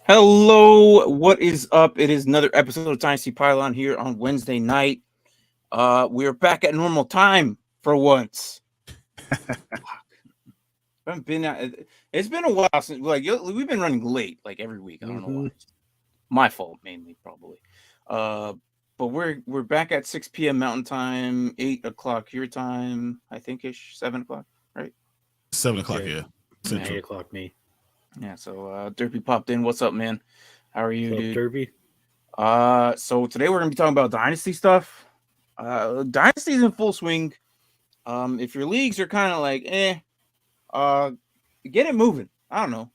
Hello, what is up? It is another episode of Dynasty Pylon here on Wednesday night. We're back at normal time for once. Haven't been it's been a while since we've been running late like every week. I don't know why. It's my fault mainly, probably. But we're back at 6 p.m. Mountain Time, 8 o'clock your time, I think ish, 7 o'clock, right? 7 o'clock, Yeah. yeah. 8 Central. o'clock me. Yeah. So Derpy popped in. What's up, man? How are you, What's up, dude? Derby? So today we're gonna be talking about Dynasty stuff. Dynasty's in full swing. If your leagues are kind of like, get it moving. I don't know.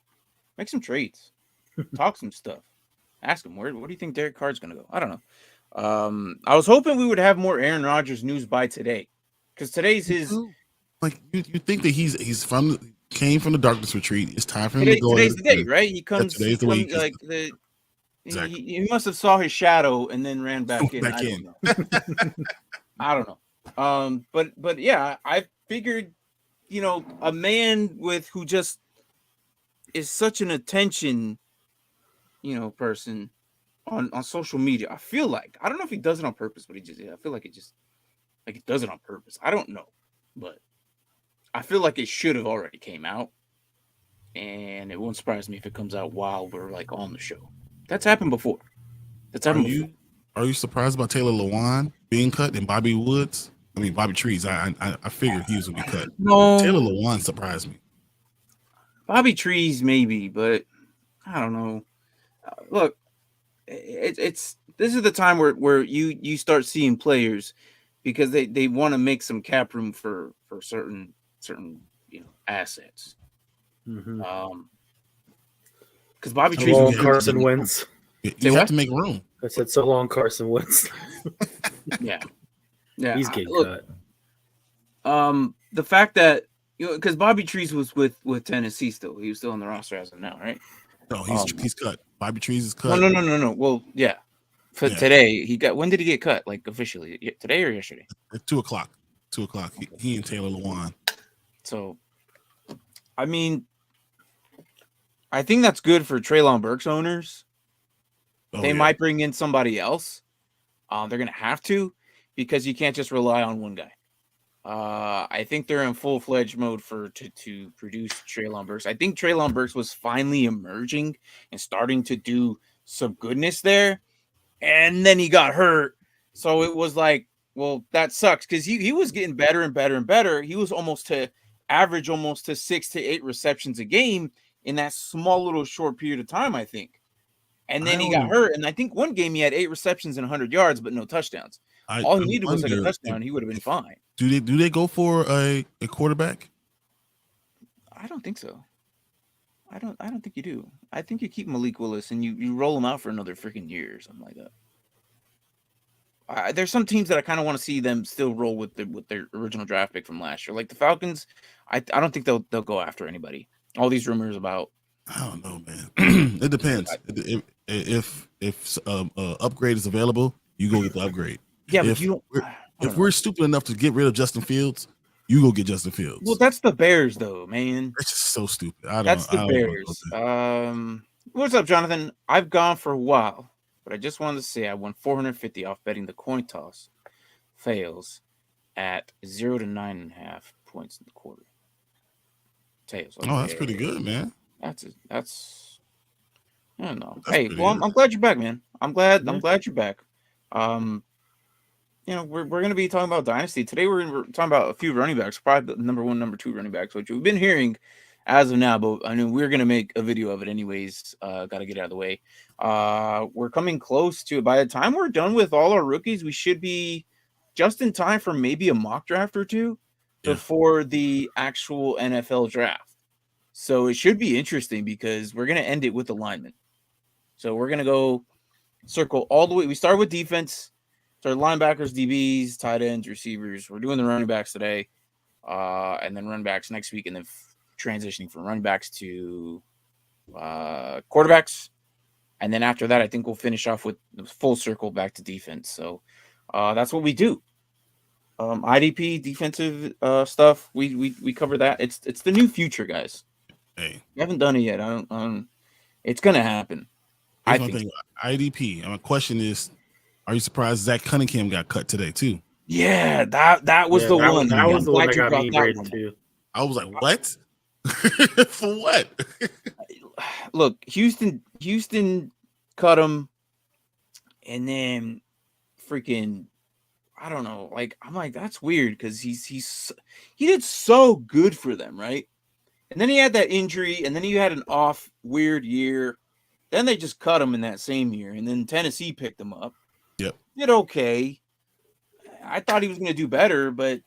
Make some trades. Talk some stuff. Ask him what do you think Derek Carr's gonna go? I don't know. I was hoping we would have more Aaron Rodgers news by today, because today's his. Like you think that came from the darkness retreat. It's time for him to go. Today's the day, right? He comes. Today's the week. Like the. Exactly. He must have saw his shadow and then ran back in. I don't know. I don't know. But yeah, I figured, a man who just is such an attention, person on social media. I feel like, I don't know if he does it on purpose, but I feel like he does it on purpose. I don't know, but I feel like it should have already came out, and it won't surprise me if it comes out while we're like on the show. That's happened before. Are you surprised about Taylor Lewan being cut and Bobby Trees? I figured he was gonna be cut. No, Taylor Lewan surprised me. Bobby Trees maybe, but I don't know. Look, it's this is the time where you start seeing players, because they want to make some cap room for certain assets. Mm-hmm. Because Bobby So Trees long, was Carson Wentz. You have to make room. I said so long, Carson Wentz. yeah, He's getting cut. The fact that because Bobby Trees was with Tennessee still, he was still on the roster as of now, right? No, he's cut. Bobby Trees is cut. No. Well, yeah. Today he got. When did he get cut? Like officially, today or yesterday? At 2:00. 2:00. He and Taylor Lewan. So, I mean, I think that's good for Treylon Burks owners. They might bring in somebody else. They're gonna have to, because you can't just rely on one guy. I think they're in full-fledged mode to produce Treylon Burks. I think Treylon Burks was finally emerging and starting to do some goodness there, and then he got hurt. So it was like, well, that sucks, because he was getting better and better and better. He was almost to 6 to 8 receptions a game in that small little short period of time, I think. And then he got hurt, and I think one game he had 8 receptions and 100 yards, but no touchdowns. All he needed was like a touchdown. He would have been fine. Do they go for a quarterback? I don't think so. I don't think you do. I think you keep Malik Willis and you roll him out for another freaking year or something like that. There's some teams that I kind of want to see them still roll with their original draft pick from last year, like the Falcons. I don't think they'll go after anybody. All these rumors about. I don't know, man. It depends. If upgrade is available, you go get the upgrade. Yeah, but you don't. If we're stupid enough to get rid of Justin Fields, you go get Justin Fields. Well, that's the Bears, though, man. It's just so stupid. That's the Bears. What's up, Jonathan? I've gone for a while, but I just wanted to say I won $450 off betting the coin toss fails at 0 to 9.5 points in the quarter. Tails. Okay. Oh, that's pretty good, man. That's. I don't know. Hey, well, I'm glad you're back, man. I'm glad you're back. We're going to be talking about Dynasty. Today we're talking about a few running backs, probably the number 1, number 2 running backs, which we've been hearing as of now, but I mean, we're going to make a video of it anyways. Got to get it out of the way. We're coming close to, by the time we're done with all our rookies, we should be just in time for maybe a mock draft or two before the actual NFL draft. So it should be interesting, because we're going to end it with alignment. So we're going to go circle all the way. We start with defense. So linebackers, DBs, tight ends, receivers. We're doing the running backs today, and then running backs next week, and then transitioning from running backs to quarterbacks. And then after that, I think we'll finish off with the full circle back to defense. So that's what we do. IDP, defensive stuff. We cover that. It's the new future, guys. Hey, We haven't done it yet. It's gonna happen. Here's my thing. IDP. My question is, are you surprised Zach Cunningham got cut today too? Yeah, that was the one. That was the one that got me right too. I was like, what? For what? Look, Houston cut him, and then freaking, I don't know. Like, I'm like, that's weird because he did so good for them, right? And then he had that injury, and then he had an off weird year. Then they just cut him in that same year, and then Tennessee picked him up. Yep, did okay. I thought he was going to do better, but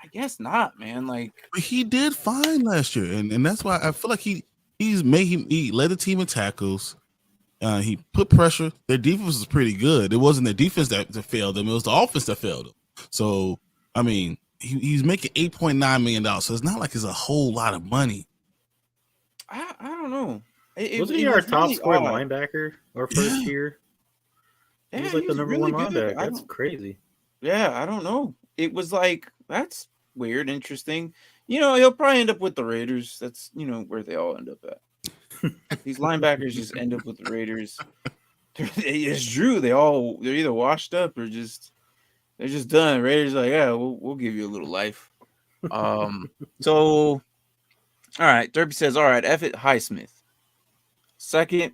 I guess not, man. Like, but he did fine last year, and that's why I feel like he led the team in tackles. He put pressure. Their defense was pretty good. It wasn't the defense that failed them; it was the offense that failed them. So, I mean, he's making $8.9 million. So it's not like it's a whole lot of money. I don't know. Wasn't he our top scoring linebacker our first year? Yeah, he was like the number really one good. linebacker. That's crazy. Yeah, I don't know. It was like, that's weird, interesting. You know, he'll probably end up with the Raiders. That's, you know, where they all end up at. These linebackers just end up with the Raiders. It's true. They're either washed up or they're just done. Raiders are like, yeah, we'll give you a little life. So, all right. Derby says, all right, F it, Highsmith. Second,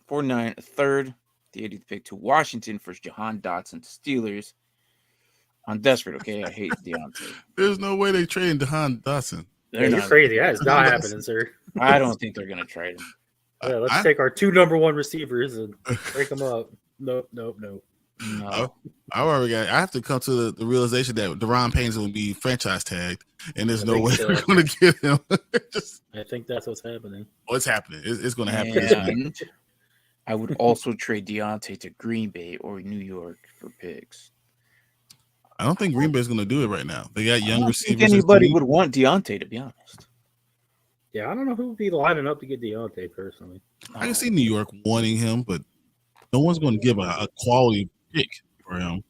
49, third, the 80th pick to Washington for Jahan Dotson, Steelers. I'm desperate, okay? I hate Deontay. There's no way they trade Jahan Dotson. You're crazy. That is not happening, sir. I don't think they're going to trade him. Yeah, let's take our 2 number 1 receivers and break them up. Nope. No. I have to come to the realization that Deron Payne's going to be franchise tagged, and there's no way we're going to get him. I think that's what's happening. What's happening? It's going to happen. I would also trade Deontay to Green Bay or New York for picks. I don't think Green Bay's going to do it right now. They got young receivers. I think anybody would want Deontay, to be honest. Yeah, I don't know who would be lining up to get Deontay personally. I can see New York wanting him, but no one's going to give a quality pick for him.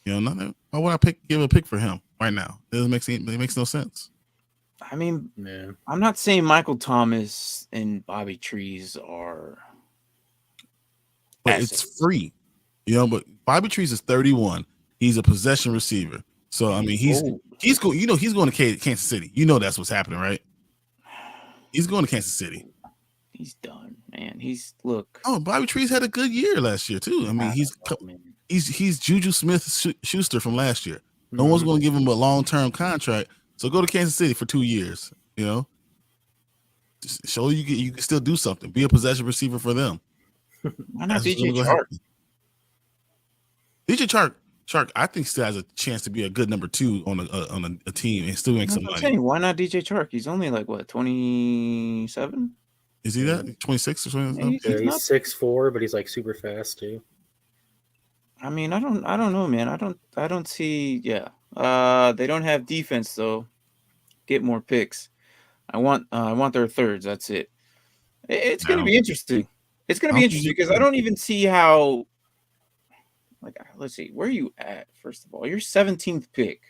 You know, why would I give a pick for him right now? It makes no sense. I mean, yeah. I'm not saying Michael Thomas and Bobby Trees are, but it's free. You know, but Bobby Trees is 31. He's a possession receiver. So I mean, he's going. You know, he's going to Kansas City. You know that's what's happening, right? He's going to Kansas City. He's done, man. Oh, Bobby Trees had a good year last year too. I mean, he's Juju Smith-Schuster from last year. No one's going to give him a long-term contract. So go to Kansas City for 2 years. You know, just show you can still do something. Be a possession receiver for them. Why not DJ Chark? DJ Chark, I think still has a chance to be a good number 2 on a team and still make some money. Why not DJ Chark? He's only like what, 27? Is he that 26 or something? Yeah, he's 6'4", but he's like super fast too. I mean, I don't know, man. I don't see. Yeah, they don't have defense though. Get more picks. I want their thirds. That's it. It's going to be interesting. It's going to be interesting because I don't even see how. Like, let's see, where are you at? First of all, your 17th pick.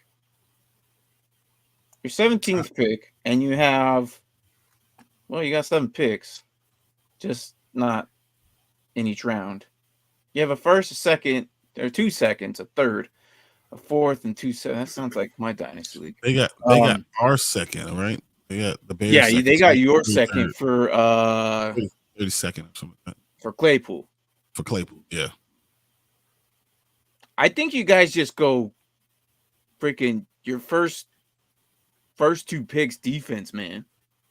Your 17th pick, and you have, well, you got 7 picks, just not in each round. You have a first, a second, there are 2 seconds, a third, a fourth, and 2 seconds. That sounds like my dynasty league. They got our second, right? They got the Bears. Yeah, second, they got your second for 32nd or something like that. For Claypool. For Claypool, yeah. I think you guys just go freaking your first 2 picks defense, man.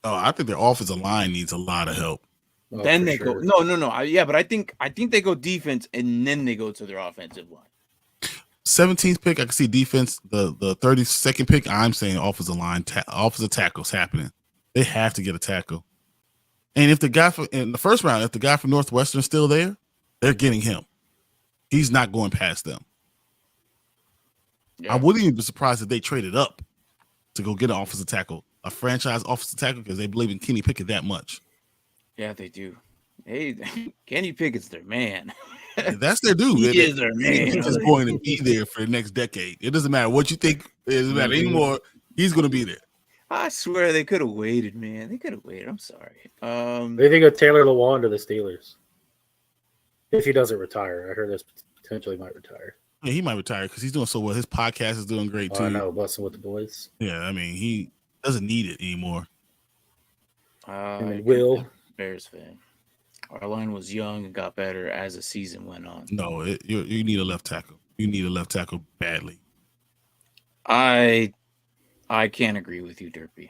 Oh, I think their offensive line needs a lot of help. Oh, then they go. No. Yeah, but I think they go defense and then they go to their offensive line. 17th pick, I can see defense. The 32nd pick, I'm saying offensive line, offensive tackles happening. They have to get a tackle. And if the guy in the first round, if the guy from Northwestern is still there, they're getting him. He's not going past them. Yeah. I wouldn't even be surprised if they traded up to go get an offensive tackle, a franchise offensive tackle, because they believe in Kenny Pickett that much. Yeah, they do. Hey, Kenny Pickett's their man. That's their dude. He is their man. He's just going to be there for the next decade. It doesn't matter what you think. It doesn't matter anymore. He's going to be there. I swear they could have waited, man. They could have waited. I'm sorry. What do you think of Taylor Lewan to the Steelers? If he doesn't retire, I heard this potentially might retire. Yeah, he might retire because he's doing so well. His podcast is doing great too. I know, busting with the boys. Yeah, I mean, he doesn't need it anymore. Will Bears fan. Our line was young and got better as the season went on. No, you need a left tackle. You need a left tackle badly. I can't agree with you, Derpy.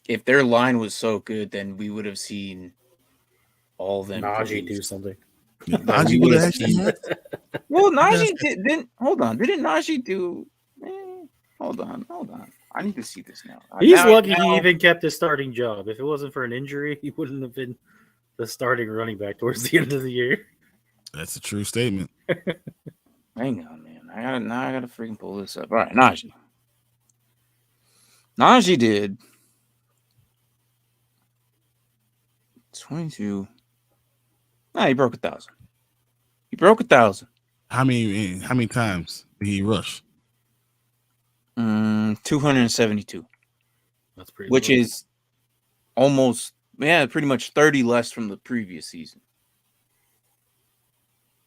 If their line was so good, then we would have seen all of them. Najee do something. Yeah, Najee would have actually. Well, Najee didn't. Hold on. Didn't Najee do? Hold on. I need to see this now. He's lucky he even kept his starting job. If it wasn't for an injury, he wouldn't have been the starting running back towards the end of the year. That's a true statement. Hang on, man. I gotta freaking pull this up. All right, Najee. Najee did 22. Nah, he broke 1,000. He broke 1,000. How many times did he rush? 272. That's pretty. Which low. is almost, pretty much 30 less from the previous season.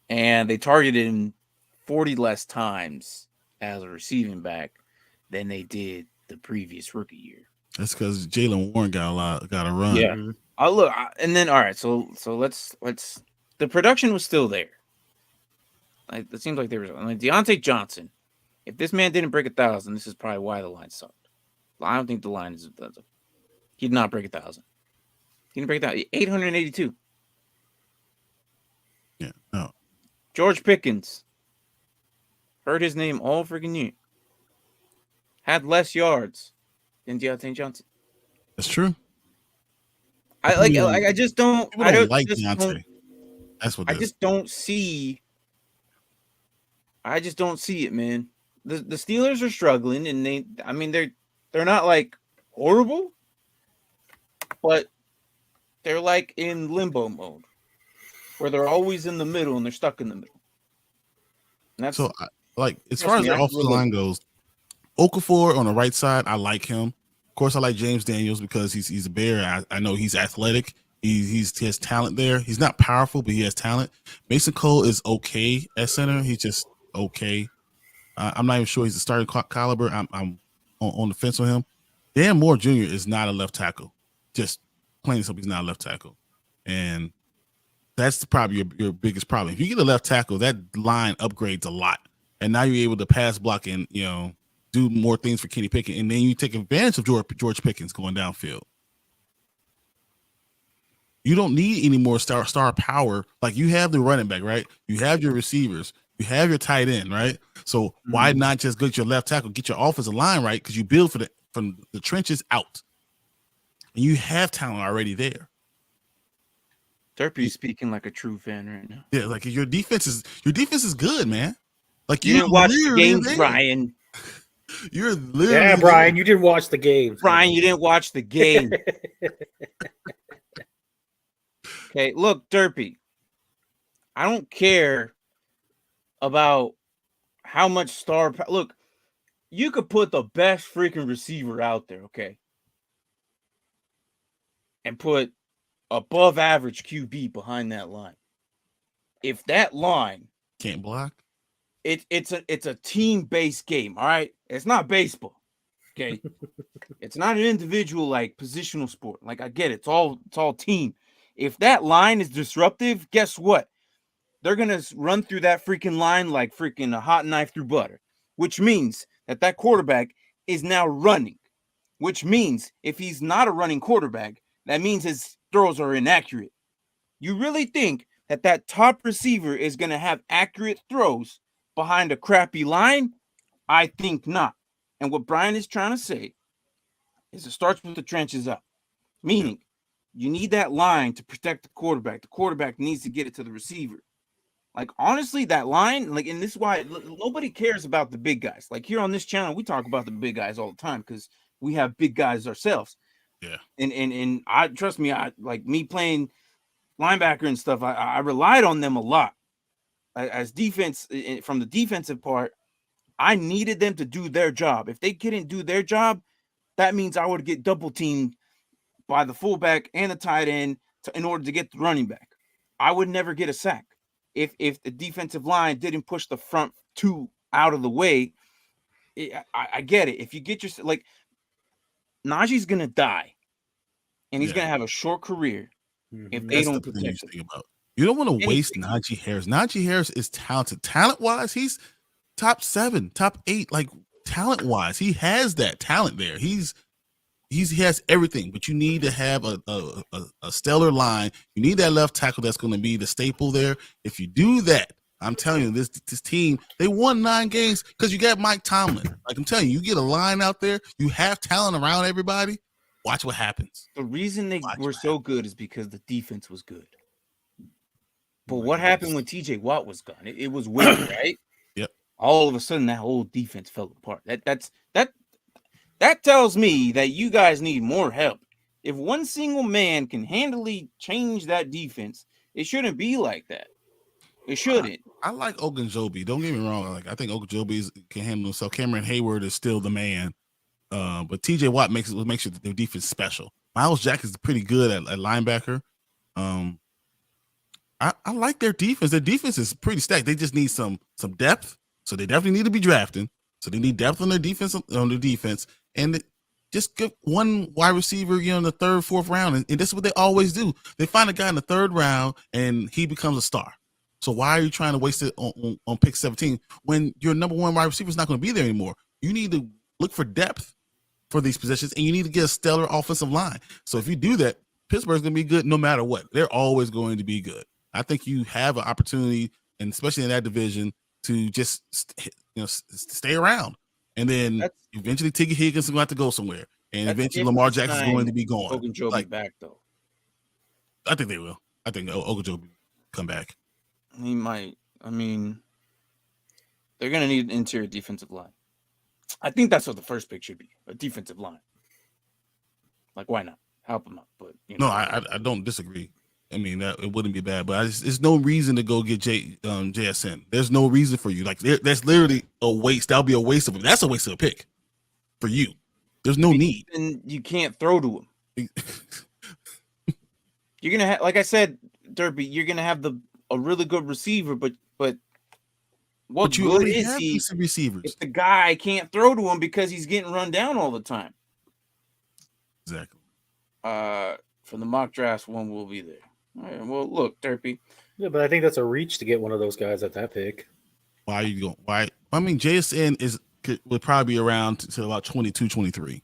And they targeted him 40 less times as a receiving back than they did the previous rookie year. That's because Jalen Warren got a run. Yeah. Look, and then all right, so let's the production was still there. Like, it seems like there was Deontay Johnson. If this man didn't break 1,000, this is probably why the line sucked. I don't think the line is. He did not break 1,000. He didn't break 1,000. 882. Yeah. No. George Pickens. Heard his name all freaking year. Had less yards than Deontay Johnson. That's true. I just don't. I don't like Deontay. That's what. I just don't see. I just don't see it, man. The Steelers are struggling, and they're not like horrible, but they're like in limbo mode, where they're always in the middle and they're stuck in the middle. And that's so. As far as the offensive line goes, Okafor on the right side, I like him. Of course, I like James Daniels because he's a Bear. I know he's athletic. He has talent there. He's not powerful, but he has talent. Mason Cole is okay at center. He's just okay. I'm not even sure he's a starting caliber. I'm on the fence with him. Dan Moore Jr. is not a left tackle. Just plain and simple, he's not a left tackle. And that's probably your biggest problem. If you get a left tackle, that line upgrades a lot. And now you're able to pass block and, do more things for Kenny Pickett. And then you take advantage of George Pickens going downfield. You don't need any more star power. Like, you have the running back, right? You have your receivers. You have your tight end, right? So why not just get your left tackle, get your offensive line right? Because you build from the trenches out. And you have talent already there. Derpy's speaking like a true fan right now. Yeah, like your defense is good, man. Like, you didn't watch the games, Brian. You're literally Yeah, Brian, you didn't watch the game. Brian, you didn't watch the game. Okay, look, Derpy. I don't care about how much star. Look, you could put the best freaking receiver out there, okay, and put above average QB behind that line. If that line can't block, it's a team-based game. All right, it's not baseball. Okay, it's not an individual like positional sport. Like, I get it. It's all team. If that line is disruptive, guess what? They're going to run through that freaking line like freaking a hot knife through butter, which means that quarterback is now running, which means if he's not a running quarterback, that means his throws are inaccurate. You really think that top receiver is going to have accurate throws behind a crappy line? I think not. And what Brian is trying to say is it starts with the trenches up, meaning you need that line to protect the quarterback. The quarterback needs to get it to the receiver. Like, honestly, that line, like, and this is why nobody cares about the big guys. Like, here on this channel, we talk about the big guys all the time because we have big guys ourselves. Yeah. And I trust me, I like me playing linebacker and stuff. I relied on them a lot as defense from the defensive part. I needed them to do their job. If they couldn't do their job, that means I would get double teamed by the fullback and the tight end in order to get the running back. I would never get a sack if the defensive line didn't push the front two out of the way. I get it. If you get your like Najee's gonna die, and he's gonna have a short career if they don't protect him. You don't want to waste Najee Harris. Najee Harris is talented. Talent-wise, he's top 7, top 8. Like talent-wise, he has that talent there. He has everything, but you need to have a stellar line. You need that left tackle that's going to be the staple there. If you do that, I'm telling you, this team, they won 9 games because you got Mike Tomlin. Like I'm telling you, you get a line out there, you have talent around everybody. Watch what happens. The reason they were so good is because the defense was good. But what happened when TJ Watt was gone? It was weird, right? Yep. All of a sudden, that whole defense fell apart. That tells me that you guys need more help. If one single man can handily change that defense, it shouldn't be like that. It shouldn't. I like Ogunjobi. Don't get me wrong. Like I think Ogunjobi can handle himself. Cameron Hayward is still the man. But TJ Watt makes sure that their defense is special. Miles Jack is pretty good at linebacker. I like their defense. Their defense is pretty stacked. They just need some depth. So they definitely need to be drafting. So they need depth on their defense, and just get one wide receiver, in the 3rd, 4th round. And this is what they always do. They find a guy in the 3rd round and he becomes a star. So why are you trying to waste it on pick 17 when your number 1 wide receiver is not going to be there anymore? You need to look for depth for these positions, and you need to get a stellar offensive line. So if you do that, Pittsburgh's going to be good no matter what. They're always going to be good. I think you have an opportunity, and especially in that division, to just stay around. And then eventually Tiggy Higgins is going to have to go somewhere. And eventually Lamar Jackson is going to be gone. Ogunjobi back, though. I think they will. I think Ogunjobi will come back. He might. I mean, they're going to need an interior defensive line. I think that's what the first pick should be, a defensive line. Like, why not? Help them out. But No, I don't disagree. I mean, it wouldn't be bad, but there's no reason to go get JSN. There's no reason for you. Like, that's literally a waste. That'll be a waste of it. That's a waste of a pick for you. There's no need. And you can't throw to him. You're going to have, like I said, Derby, you're going to have a really good receiver, but what good is he receivers if the guy can't throw to him because he's getting run down all the time? Exactly. From the mock drafts, one will be there. All right, well, look, Derpy. Yeah, but I think that's a reach to get one of those guys at that pick. Why are you going? Why? I mean, JSN would probably be around to about 22, 23.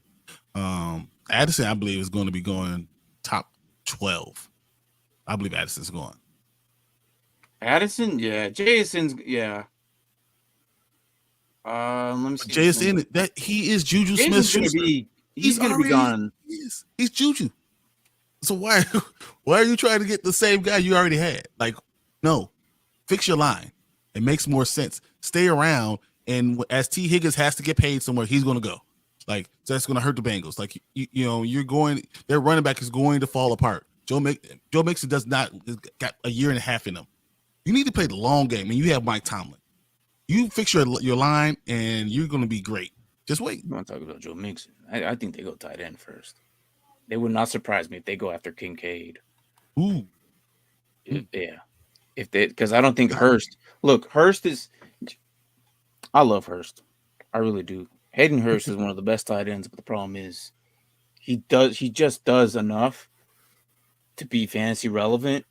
Addison, I believe, is going to be going top 12. I believe Addison's going. Addison, yeah. JSN's, yeah. Let me see. JSN, that he is Juju Smith-Schuster. He's going to be gone. He's Juju. So why are you trying to get the same guy you already had? Like, no, fix your line. It makes more sense. Stay around, and as T. Higgins has to get paid somewhere, he's going to go. Like, so that's going to hurt the Bengals. Like, their running back is going to fall apart. Joe Mixon got a year and a half in him. You need to play the long game, and you have Mike Tomlin. You fix your line, and you're going to be great. Just wait. You want to talk about Joe Mixon? I think they go tight end first. They would not surprise me if they go after Kincaid. Ooh. Yeah. Because I don't think Hurst. Look, Hurst is. I love Hurst. I really do. Hayden Hurst is one of the best tight ends, but the problem is he just does enough to be fantasy relevant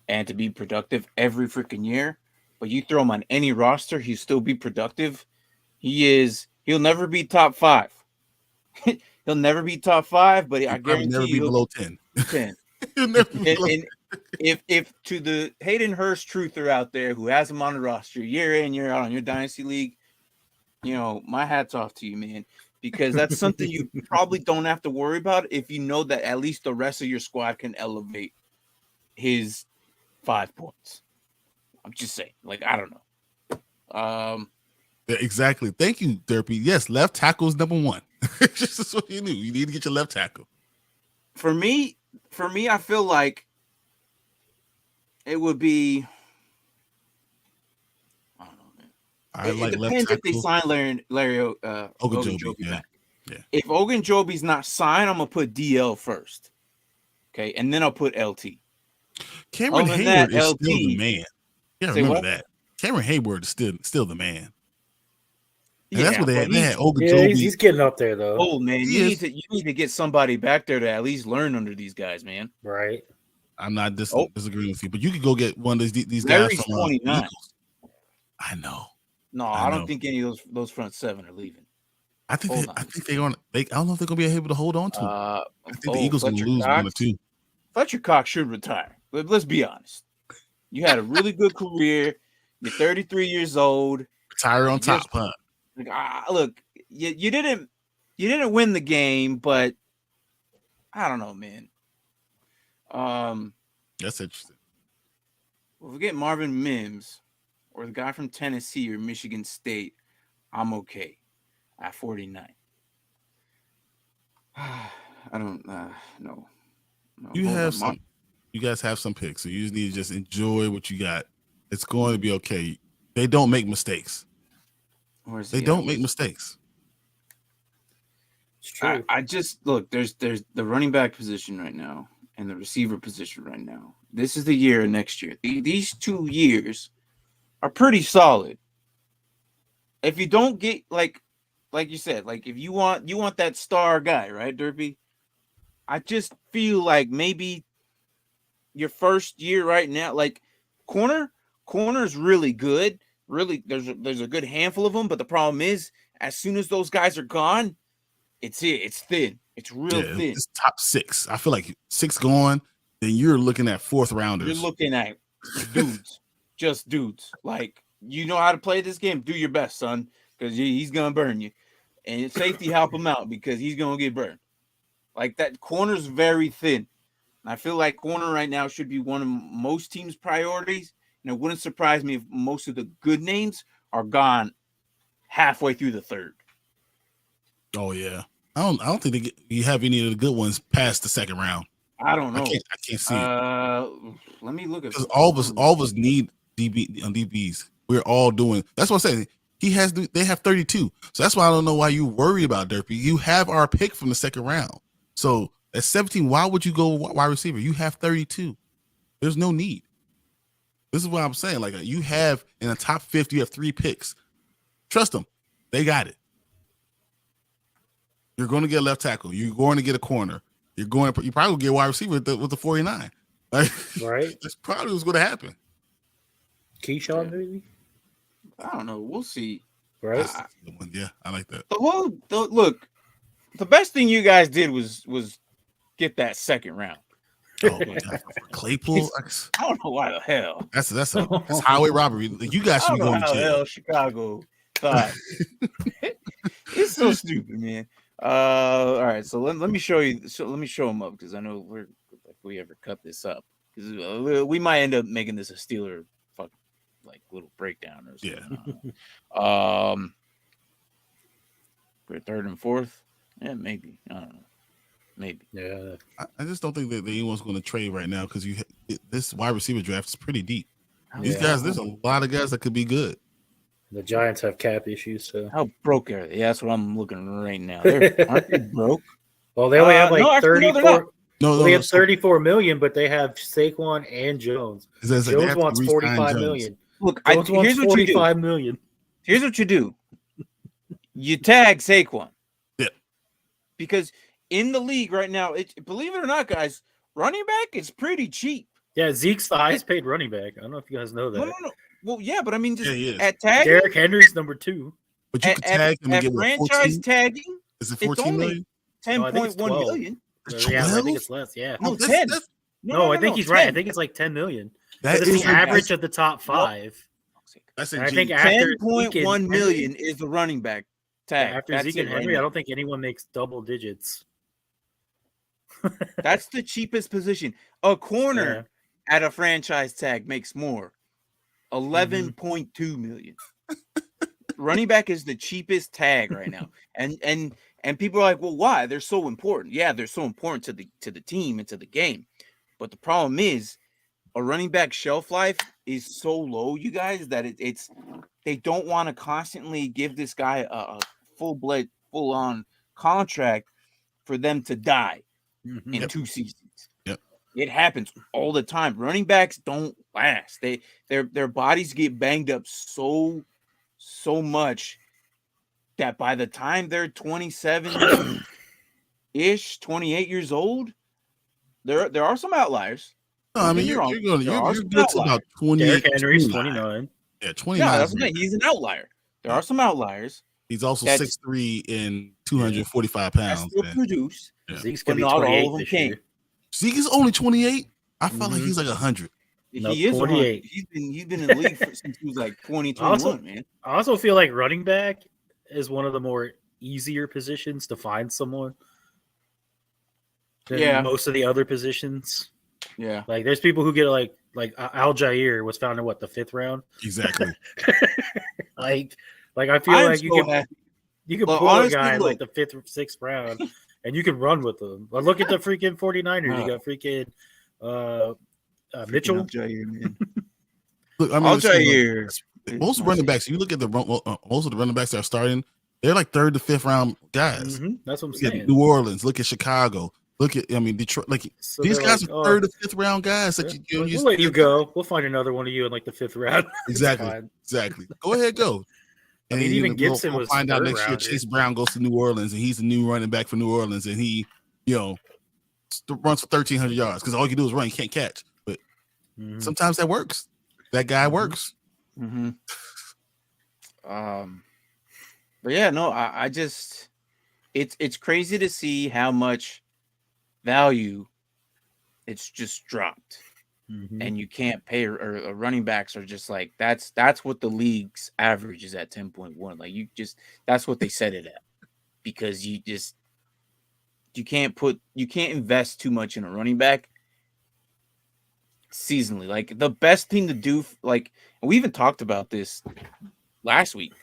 and to be productive every freaking year. But you throw him on any roster, he'll still be productive. He'll never be top 5. He'll never be top 5, but I guarantee never be below 10. 10. He'll never be below 10. If to the Hayden Hurst truther out there who has him on the roster year in, year out on your dynasty league, my hat's off to you, man, because that's something you probably don't have to worry about if you know that at least the rest of your squad can elevate his 5 points. I'm just saying, like, I don't know. Exactly. Thank you, Derpy. Yes, left tackle is number 1. Just what you knew. You need to get your left tackle. For me, I feel like it would be. I don't know, man. It depends if they sign Larry Ogunjobi back. Yeah. If Ogunjobi's not signed, I'm gonna put DL first. Okay, and then I'll put LT. Cameron Other than Hayward that, is LT. still the man. Yeah, Say remember what? that. Cameron Hayward is still the man. And Yeah, that's what they but had. They had Yeah, Ogunjobi. he's getting up there though. Oh man, He is. you need to get somebody back there to at least learn under these guys, man. Right. I'm not Oh. disagreeing with you, but you could go get one of these guys Larry's from 29. Eagles. I know. No, I don't think any of those front seven are leaving. I think they're going. I don't know if they're going to be able to hold on to. I think the Eagles are going to lose one or two. Fletcher Cox should retire. Let's be honest. You had a really good career. You're 33 years old. Retire on top, huh? Look, you didn't win the game, but I don't know, man. That's interesting. If we get Marvin Mims or the guy from Tennessee or Michigan State, I'm okay at 49. I don't no. You guys have some picks, so you just need to just enjoy what you got. It's going to be okay. They don't make mistakes. They don't make mistakes. It's true. I just look, there's the running back position right now and the receiver position right now. This is the year and next year. These 2 years are pretty solid. If you don't get like you said, like if you want that star guy, right, Derpy? I just feel like maybe your first year right now, like corner's really good. Really, there's a good handful of them, but the problem is, as soon as those guys are gone, it's thin. It's real thin. It's top 6. I feel like 6 gone, then you're looking at 4th rounders. You're looking at dudes, just dudes. Like, you know how to play this game. Do your best, son, because he's gonna burn you. And safety help him out because he's gonna get burned. Like that corner's very thin. And I feel like corner right now should be one of most teams' priorities. And it wouldn't surprise me if most of the good names are gone halfway through the third. Oh yeah, I don't think you have any of the good ones past the second round. I don't know. I can't see it. Let me look at because all of us need DBs. We're all doing. That's what I'm saying. They have 32. So that's why I don't know why you worry about Derpy. You have our pick from the second round. So at 17, why would you go wide receiver? You have 32. There's no need. This is what I'm saying. Like you have in the top 50, you have 3 picks. Trust them. They got it. You're going to get a left tackle. You're going to get a corner. You probably will get a wide receiver with the 49. Right? That's probably what's going to happen. Keyshawn, maybe? I don't know. We'll see. Right? Yeah, I like that. Look, the best thing you guys did was get that second round. Oh, Claypool. I don't know why the hell. That's highway robbery. You guys should be going to jail. Hell Chicago thought. It's so stupid, man. All right, so let me show you. So let me show them up because I know if we ever cut this up because we might end up making this a Steeler like little breakdown or something. Yeah. For 3rd and 4th, yeah, maybe. I don't know. Maybe. Yeah. I just don't think that anyone's going to trade right now because this wide receiver draft is pretty deep. These guys, there's a lot of guys that could be good. The Giants have cap issues, so how broke are they? Yeah, that's what I'm looking right now. Aren't they broke? Well, they only have like 34. They have 34 million, but they have Saquon and Jones. Jones wants 45 million. Look, Jones wants 45 million. Here's what you do. You tag Saquon. Yeah. Because in the league right now, believe it or not, guys, running back is pretty cheap. Yeah, Zeke's the highest paid running back. I don't know if you guys know that. No. Well, yeah, but I mean, just at tagging. Derrick Henry's number 2. But you can tag him and get franchise tagging. Is it 14 million? 10.1 million. Yeah, I think it's less. Yeah. No, 10. No, I think he's 10. Right. I think it's like 10 million. That is the average of the top 5. I think after 10.1 million is the running back tag. After Zeke and Henry, I don't think anyone makes double digits. That's the cheapest position. A corner at a franchise tag makes more. 11.2 million. Running back is the cheapest tag right now. And people are like, well, why? They're so important. Yeah, they're so important to the team and to the game. But the problem is a running back shelf life is so low, you guys, that they don't want to constantly give this guy a full-on contract for them to die in 2 seasons. Yep. It happens all the time. Running backs don't last. Their bodies get banged up so much that by the time they're 27-ish, 28 years old, there are some outliers. No, I mean, you're good to about 28. Derrick Henry's 29. Yeah, 29. Yeah, that's what he's an outlier. There are some outliers. He's also 6'3" and 245 pounds. Still produce. Yeah. Zeke's gonna be 28 this year. Zeke is only 28. I felt like he's like 100. He is 28. He's been in the league since he was like 21, man. I also feel like running back is one of the more easier positions to find someone than most of the other positions. Yeah, like there's people who get like Al Jair was found in what, the 5th round? Exactly. like I feel like you can pull a guy in like the 5th or 6th round and you can run with them. But look at the freaking 49ers. You got freaking Mitchell. Jair, man. Look, I mean, Jair. Most running backs, you look at most of the running backs that are starting, they're like 3rd to 5th round guys. That's what I'm look saying. At New Orleans, look at Chicago. Look at, Detroit. Like these guys are 3rd to 5th round guys. That we'll let you go. We'll find another one of you in like the 5th round. Exactly. Go ahead, go. And even Gibson was find out next year. Chase Brown goes to New Orleans, and he's the new running back for New Orleans, and he, runs for 1,300 yards because all you can do is run. You can't catch. But sometimes that works. That guy works. Mm-hmm. But yeah, no, I just it's crazy to see how much value it's just dropped, and you can't pay or running backs are just like that's what the league's average is at 10.1. Like that's what they set it at, because you can't invest too much in a running back seasonally. Like the best thing to do, like, and we even talked about this last week,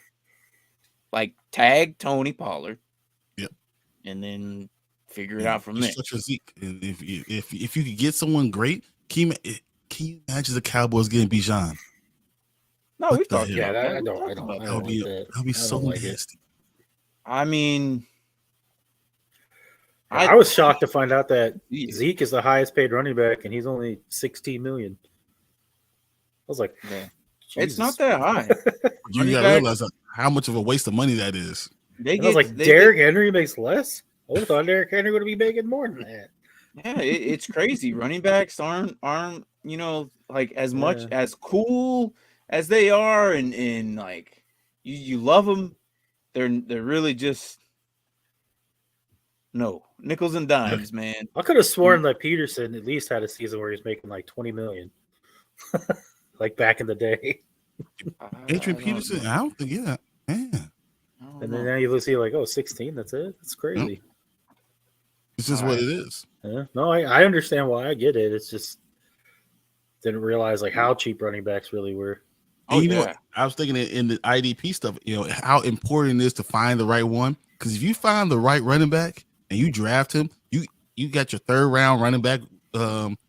like tag Tony Pollard, and then figure it out from there. Such a Zeke. If you could get someone great, can you imagine the Cowboys getting Bijan? No, we've talked about that. I don't. That'd be so nasty. I mean, I was shocked to find out that Zeke is the highest paid running back, and he's only $16 million. I was like, it's not that high. You gotta realize how much of a waste of money that is. I was like, Derrick Henry makes less? I thought Derrick Henry would be making more than that. Yeah, it's crazy. Running backs aren't like as much as cool as they are, and like you love them. They're really just nickels and dimes, man. I could have sworn that Peterson at least had a season where he's making like $20 million, like back in the day. Adrian Peterson, I don't think, man. And then now you see like, 16. That's it. That's crazy. It's just what it is. Yeah. No, I understand why. I get it. It's just didn't realize like how cheap running backs really were. What? I was thinking in the IDP stuff, how important it is to find the right one. Because if you find the right running back and you draft him, you got your 3rd round running back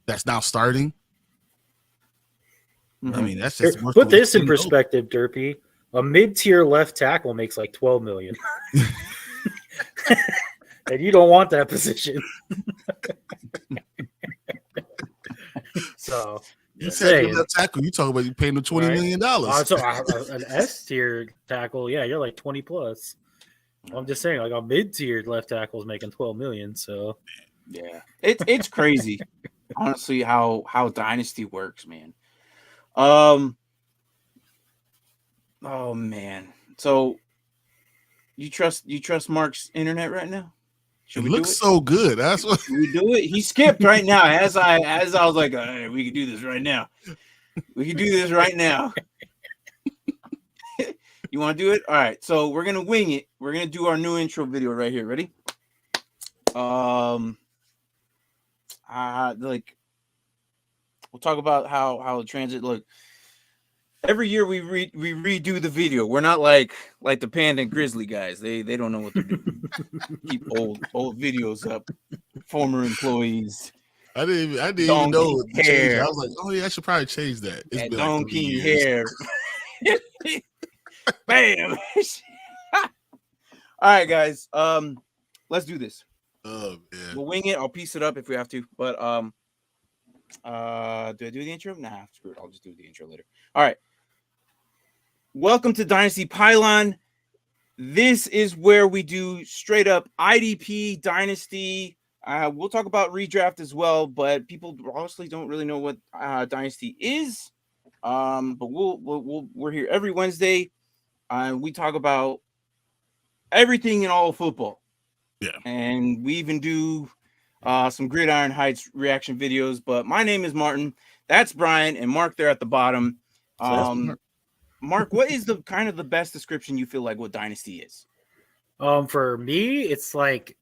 that's now starting. I mean, that's just put this in perspective, Derpy. A mid-tier left tackle makes like $12 million. And you don't want that position. So you said left tackle. You talk about you paying them $20 million. So an S-tier tackle, you're like 20 plus. I'm just saying, like a mid-tier left tackle is making $12 million. So yeah, it's crazy, honestly, how Dynasty works, man. Oh man. So you trust Mark's internet right now? It looks so good. That's what we do it. He skipped right now. As I was like, we can do this right now. We can do this right now. You want to do it? All right. So we're gonna wing it. We're gonna do our new intro video right here. Ready? We'll talk about how the transit look. Every year we redo the video. We're not like the Panda and Grizzly guys. They don't know what they're doing. Keep old videos up. Former employees. I didn't even know hair. I was like, oh yeah, I should probably change that. It's been donkey hair. Bam. All right, guys. let's do this. Oh man, we'll wing it. I'll piece it up if we have to. But do I do the intro? Nah, screw it. I'll just do the intro later. All right. Welcome to Dynasty Pylon. This is where we do straight up IDP Dynasty. We'll talk about redraft as well, but people honestly don't really know what Dynasty is. But we're here every Wednesday. We talk about everything in all of football. Yeah, and we even do some Gridiron Heights reaction videos. But my name is Martin. That's Brian and Mark there at the bottom. Mark, what is the kind of the best description you feel like what Dynasty is? For me, it's like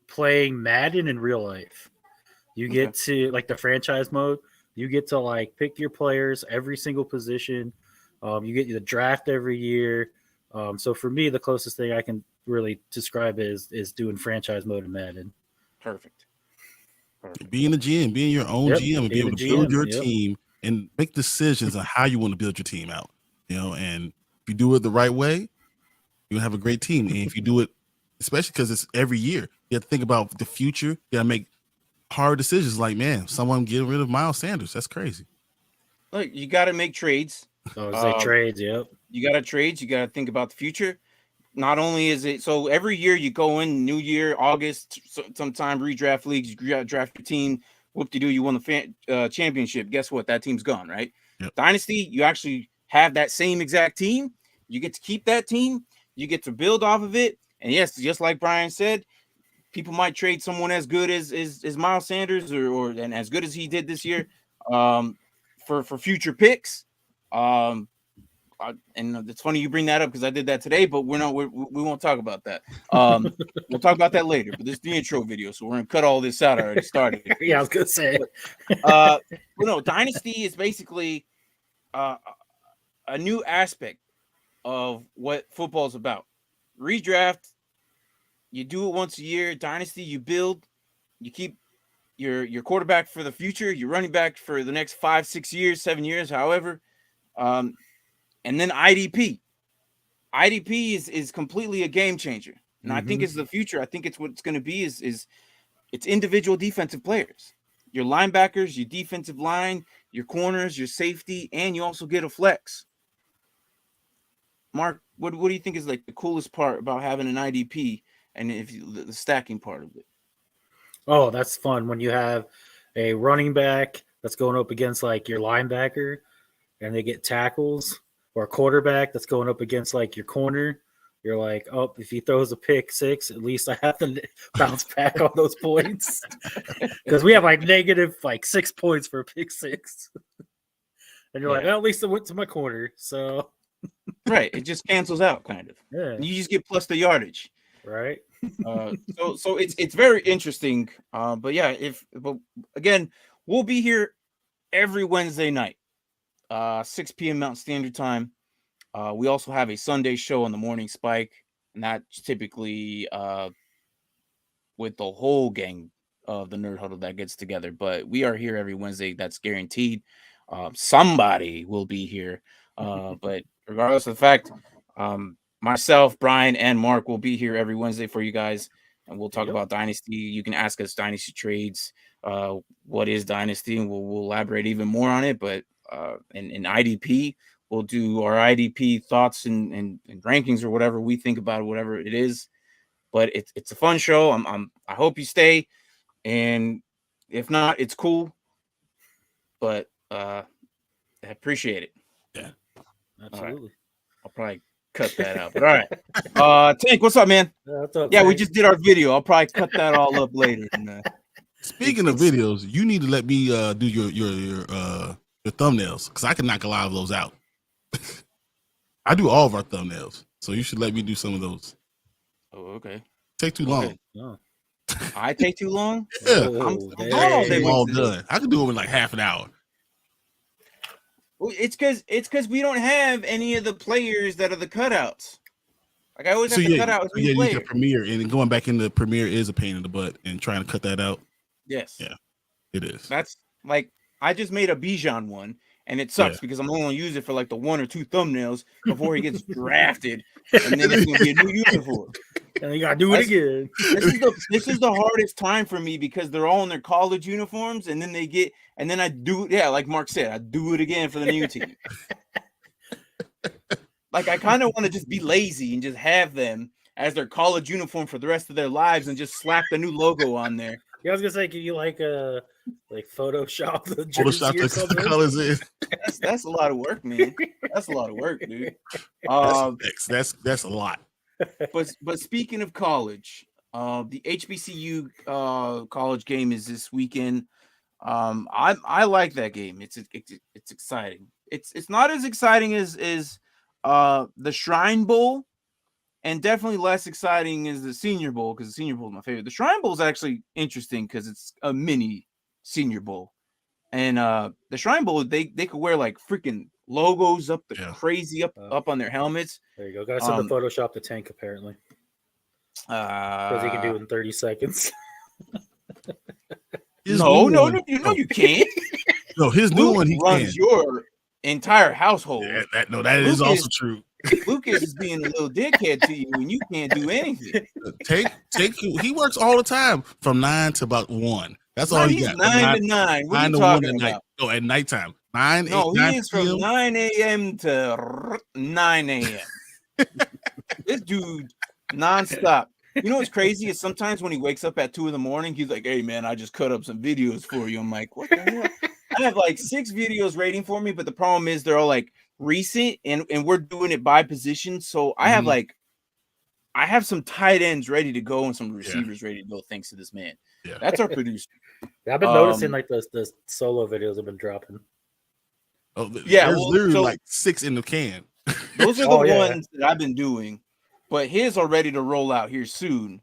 playing Madden in real life. You get to like the franchise mode. You get to like pick your players every single position. You get the draft every year. So for me, the closest thing I can really describe is doing franchise mode in Madden. Perfect. Being a GM, being your own GM, and be able to build your team and make decisions on how you want to build your team out. And if you do it the right way, you'll have a great team. And if you do it, especially because it's every year, you have to think about the future. You got to make hard decisions. Like, man, someone getting rid of Miles Sanders. That's crazy. Look, you got to make trades. Oh, it's like trades. Yep. You got to trade. You got to think about the future. Not only is it so every year you go in New Year, August, sometime redraft leagues, you draft your team. Whoop-de-doo, you won the championship. Guess what? That team's gone, right? Yep. Dynasty, you actually have that same exact team. You get to keep that team. You get to build off of it. And yes, just like Brian said, people might trade someone as good as Miles Sanders or and as good as he did this year for future picks. And it's funny you bring that up because I did that today, but we won't talk about that. We'll talk about that later. But this is the intro video, so we're gonna cut all this out. I already started. Yeah, I was gonna say. Dynasty is basically a new aspect of what football is about. Redraft, you do it once a year. Dynasty, you build, you keep your quarterback for the future, your running back for the next 5, 6 years, 7 years, however. And then IDP. IDP is completely a game changer. And I think it's the future. I think it's what it's going to be is it's individual defensive players. Your linebackers, your defensive line, your corners, your safety, and you also get a flex. Mark, what do you think is like the coolest part about having an IDP and the stacking part of it? Oh, that's fun when you have a running back that's going up against like your linebacker and they get tackles, or a quarterback that's going up against like your corner. You're like, oh, if he throws a pick six, at least I have to bounce back on those points. Because we have like negative like 6 points for a pick six. And you're like, well, at least it went to my corner. So right. It just cancels out kind of. Yeah. You just get plus the yardage. Right. So it's very interesting. But again, we'll be here every Wednesday night. 6 p.m. Mountain Standard Time. We also have a Sunday show on the Morning Spike, and that's typically with the whole gang of the Nerd Huddle that gets together. But we are here every Wednesday. That's guaranteed. Somebody will be here. But regardless of the fact, myself, Brian, and Mark will be here every Wednesday for you guys, and we'll talk about Dynasty. You can ask us Dynasty Trades. What is Dynasty? And we'll elaborate even more on it. But in IDP, we'll do our IDP thoughts and rankings or whatever we think about it, whatever it is. But it's a fun show. I hope you stay, and if not, it's cool. But I appreciate it. Yeah, absolutely. Right. I'll probably cut that out. But all right, Tank, what's up, man? What's up, yeah, man? we just did our video. I'll probably cut that all up later. And, speaking of videos, you need to let me do your thumbnails because I can knock a lot of those out. I do all of our thumbnails, so you should let me do some of those. Oh, okay. Take too long. Oh. I take too long? Yeah, I'm all done. I can do it in like half an hour. Well, it's because we don't have any of the players that are the cutouts. Like I always have to cut out. You use Premiere, and going back into Premiere is a pain in the butt, and trying to cut that out. Yes. Yeah, it is. That's like I just made a Bijan one, and it sucks because I'm only gonna use it for like the 1 or 2 thumbnails before he gets drafted, and then it's gonna be a new uniform. And you gotta do it again. This is the hardest time for me because they're all in their college uniforms, and then I do, like Mark said, I do it again for the new team. Like, I kind of want to just be lazy and just have them as their college uniform for the rest of their lives and just slap the new logo on there. Yeah, I was gonna say, can you like Photoshop the jersey Photoshop or the something? colors in. That's a lot of work, man. That's a lot of work, dude. That's a lot. But speaking of college, the HBCU college game is this weekend. I like that game. It's exciting. It's not as exciting as the Shrine Bowl, and definitely less exciting as the Senior Bowl, because the Senior Bowl is my favorite. The Shrine Bowl is actually interesting because it's a mini Senior Bowl, and the Shrine Bowl they could wear like freaking logos up crazy up on their helmets. There you go. Got to send the Photoshop the tank apparently, because he can do it in 30 seconds. No, you can't. No, his new one he runs your entire household. Yeah, that is also true. Lucas is being a little dickhead to you, and you can't do anything. He works all the time from 9 to about 1. That's all he got. 9 to 9. What are you talking about? No, at nighttime. He is from 9 a.m. to 9 a.m. This dude nonstop. You know what's crazy is sometimes when he wakes up at 2 a.m, he's like, "Hey man, I just cut up some videos for you." I'm like, "What the hell?" I have like 6 videos waiting for me, but the problem is they're all like recent, and we're doing it by position. So I have some tight ends ready to go and some receivers ready to go, thanks to this man. Yeah. That's our producer. I've been noticing like the solo videos have been dropping. Oh yeah, there's literally like 6 in the can. Those are the ones that I've been doing, but his are ready to roll out here soon.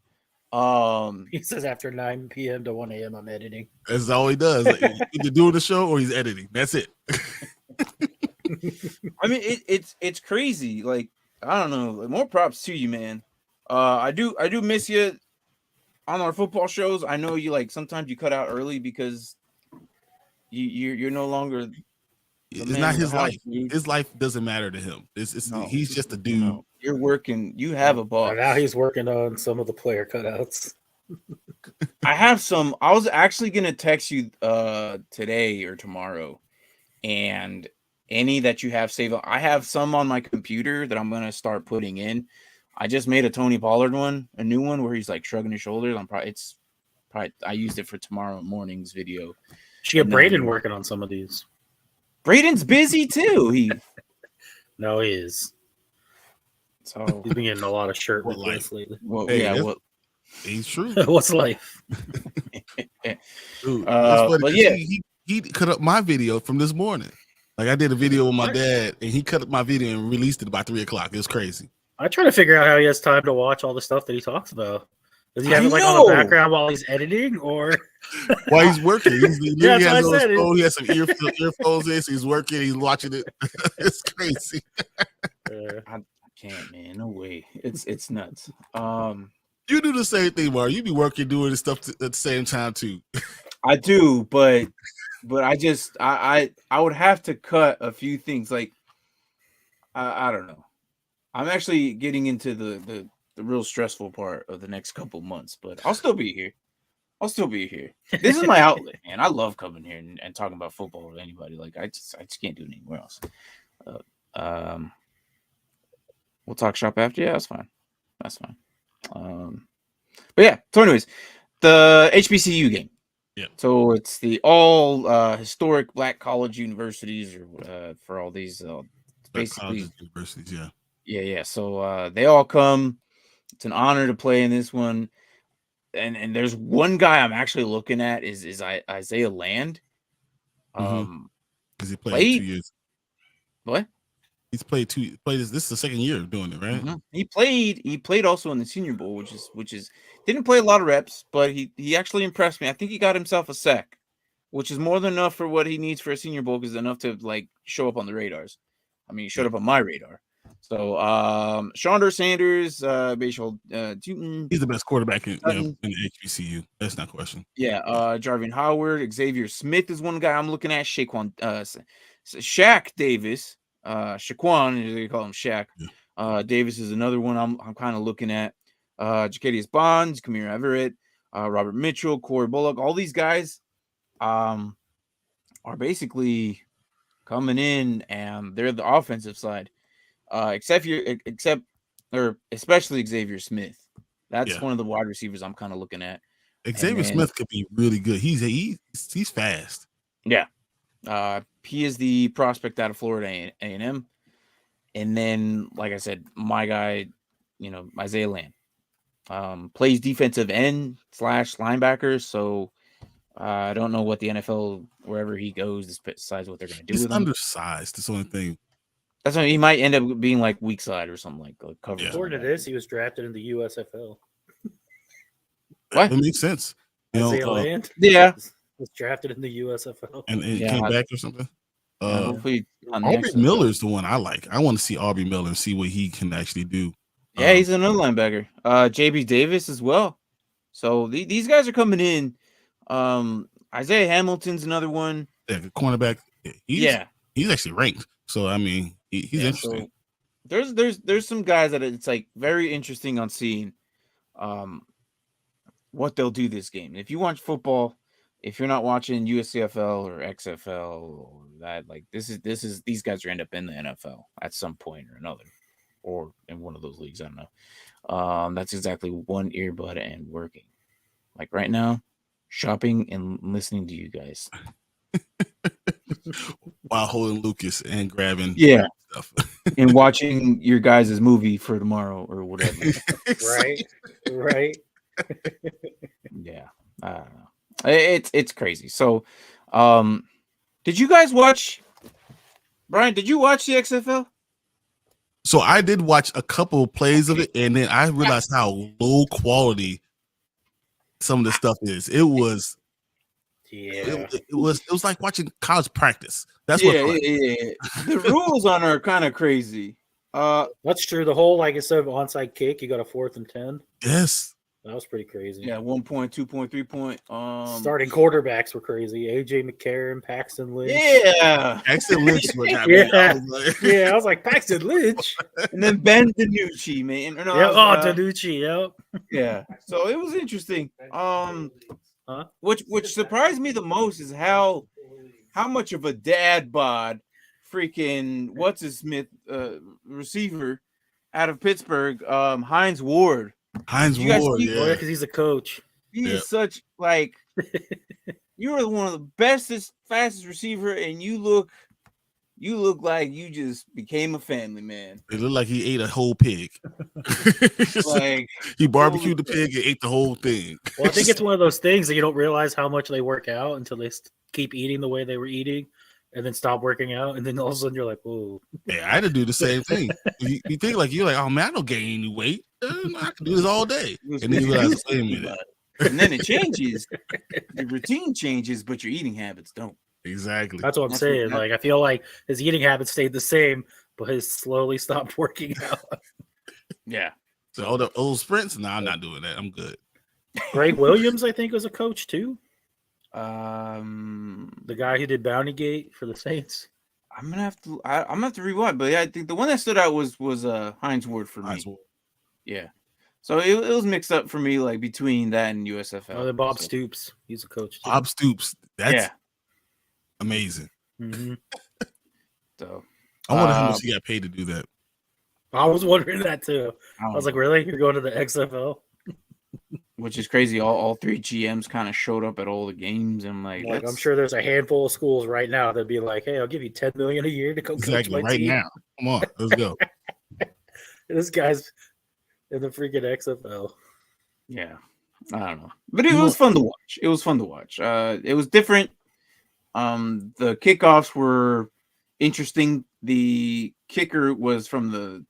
He says after 9 p.m. to 1 a.m. I'm editing. That's all he does. Like, either doing the show or he's editing. That's it. I mean, it's crazy. Like, I don't know. Like, more props to you, man. I do miss you on our football shows. I know you like sometimes you cut out early because you're no longer. It's not his life. His life doesn't matter to him. He's just a dude. No. You're working. You have a boss. Now he's working on some of the player cutouts. I have some. I was actually gonna text you today or tomorrow, and any that you have saved. I have some on my computer that I'm gonna start putting in. I just made a Tony Pollard one, a new one where he's like shrugging his shoulders. I used it for tomorrow morning's video. Should get Braden working on some of these. Braden's busy too. No, he is. So he's been getting a lot of shirt life lately. Well, he's true. What's life? Dude, but yeah, he cut up my video from this morning. Like I did a video with my dad, and he cut up my video and released it by 3:00. It was crazy. I try to figure out how he has time to watch all the stuff that he talks about. Does he have it like on the background while he's editing, or while he's working? He has some earphones in, so he's working. He's watching it. It's crazy. I can't, man. No way. It's nuts. You do the same thing, Mar. You be working, doing this stuff at the same time too. I do, but I would have to cut a few things. Like I don't know. I'm actually getting into the real stressful part of the next couple months, but I'll still be here. This is my outlet, man. I love coming here and talking about football with anybody. Like I just can't do it anywhere else. We'll talk shop after. Yeah, that's fine. But yeah. So, anyways, the HBCU game. Yeah. So it's the all historic Black college universities, or for all these basically universities. Yeah. Yeah. So they all come. It's an honor to play in this one. And there's one guy I'm actually looking at is Isaiah Land. Because he played 2 years. What? He's played this is the second year of doing it, right? Mm-hmm. He played also in the Senior Bowl, which is didn't play a lot of reps, but he actually impressed me. I think he got himself a sack, which is more than enough for what he needs for a Senior Bowl, because enough to like show up on the radars. I mean, he showed up on my radar. So Shondor Sanders, Bashal Tootin. He's the best quarterback in the HBCU. That's not a question. Yeah, Jarvin Howard, Xavier Smith is one guy I'm looking at. Shaq Davis, Shaquan, they call him Shaq. Yeah. Davis is another one I'm kind of looking at. Jacadius Bonds, Kamir Everett, Robert Mitchell, Corey Bullock. All these guys are basically coming in, and they're the offensive side, especially Xavier Smith. That's one of the wide receivers I'm kind of looking at. Xavier Smith could be really good. He's fast. Yeah. He is the prospect out of Florida A&M. And then, like I said, my guy, Isaiah Land, plays defensive end / linebacker. So I don't know what the NFL, wherever he goes, decides what they're going to do with him. He's undersized. That's the only thing. That's why he might end up being like weak side or something like coverage. According to this, he was drafted in the USFL. What? That makes sense. Isaiah Land? Yeah. Was drafted in the USFL. And came back or something. Hopefully Aubrey Miller's the one I like. I want to see Aubrey Miller and see what he can actually do. Yeah, he's another linebacker. JB Davis as well. So these guys are coming in. Isaiah Hamilton's another one. Yeah, the cornerback. He's actually ranked. So I mean, he's interesting. So there's some guys that it's like very interesting on seeing what they'll do this game. If you watch football, if you're not watching USCFL or XFL or that, like this is these guys are end up in the NFL at some point or another, or in one of those leagues. I don't know. That's exactly one earbud and working. Like right now, shopping and listening to you guys while holding Lucas and grabbing stuff and watching your guys' movie for tomorrow or whatever. Right. Yeah, I don't know. It's crazy. So, did you guys watch? Brian, did you watch the XFL? So I did watch a couple of plays of it, and then I realized how low quality some of the stuff is. It was, it was like watching college practice. That's what. The rules on are kind of crazy. That's true. The whole, like, instead of onside kick, you got a 4th and 10. Yes. That was pretty crazy. Yeah, 1 point, 2 point, 3 point. Starting quarterbacks were crazy. AJ McCarron, Paxton Lynch. Yeah. Paxton Lynch. I was like, Paxton Lynch. And then Ben DiNucci, man. DiNucci, yeah. So it was interesting. Which surprised me the most is how much of a dad bod freaking Smith receiver out of Pittsburgh, Hines Ward. Because he's a coach. He is such like you are one of the bestest, fastest receiver, and you look like you just became a family man. It looked like he ate a whole pig. Like he barbecued the pig and ate the whole thing. Well, I think it's one of those things that you don't realize how much they work out until they keep eating the way they were eating. And then stop working out, and then all of a sudden you're like, "Oh, yeah, I had to do the same thing." You think like you're like, "Oh man, I don't gain any weight. I can do this all day." And then you realize, "Wait a minute." And then it changes. The routine changes, but your eating habits don't. Exactly. That's what I'm saying. Like I feel like his eating habits stayed the same, but his slowly stopped working out. Yeah. So all the old sprints. No, I'm not doing that. I'm good. Greg Williams, I think, was a coach too. The guy who did Bounty Gate for the Saints. I'm gonna have to rewind, but yeah, I think the one that stood out was Hines Ward for me. Yeah, so it was mixed up for me, like between that and USFL. Oh, then Bob Stoops, he's a coach too. Bob Stoops, that's amazing. Mm-hmm. So I wonder how much he got paid to do that. I was wondering that too. I was like, really? You're going to the XFL? Which is crazy. All three GMs kind of showed up at all the games, and I'm sure there's a handful of schools right now that'd be like, "Hey, I'll give you $10 million a year to go coach my team now. Come on, let's go." This guy's in the freaking XFL. Yeah, I don't know, but it was fun to watch. It was fun to watch. It was different. The kickoffs were interesting. The kicker was from the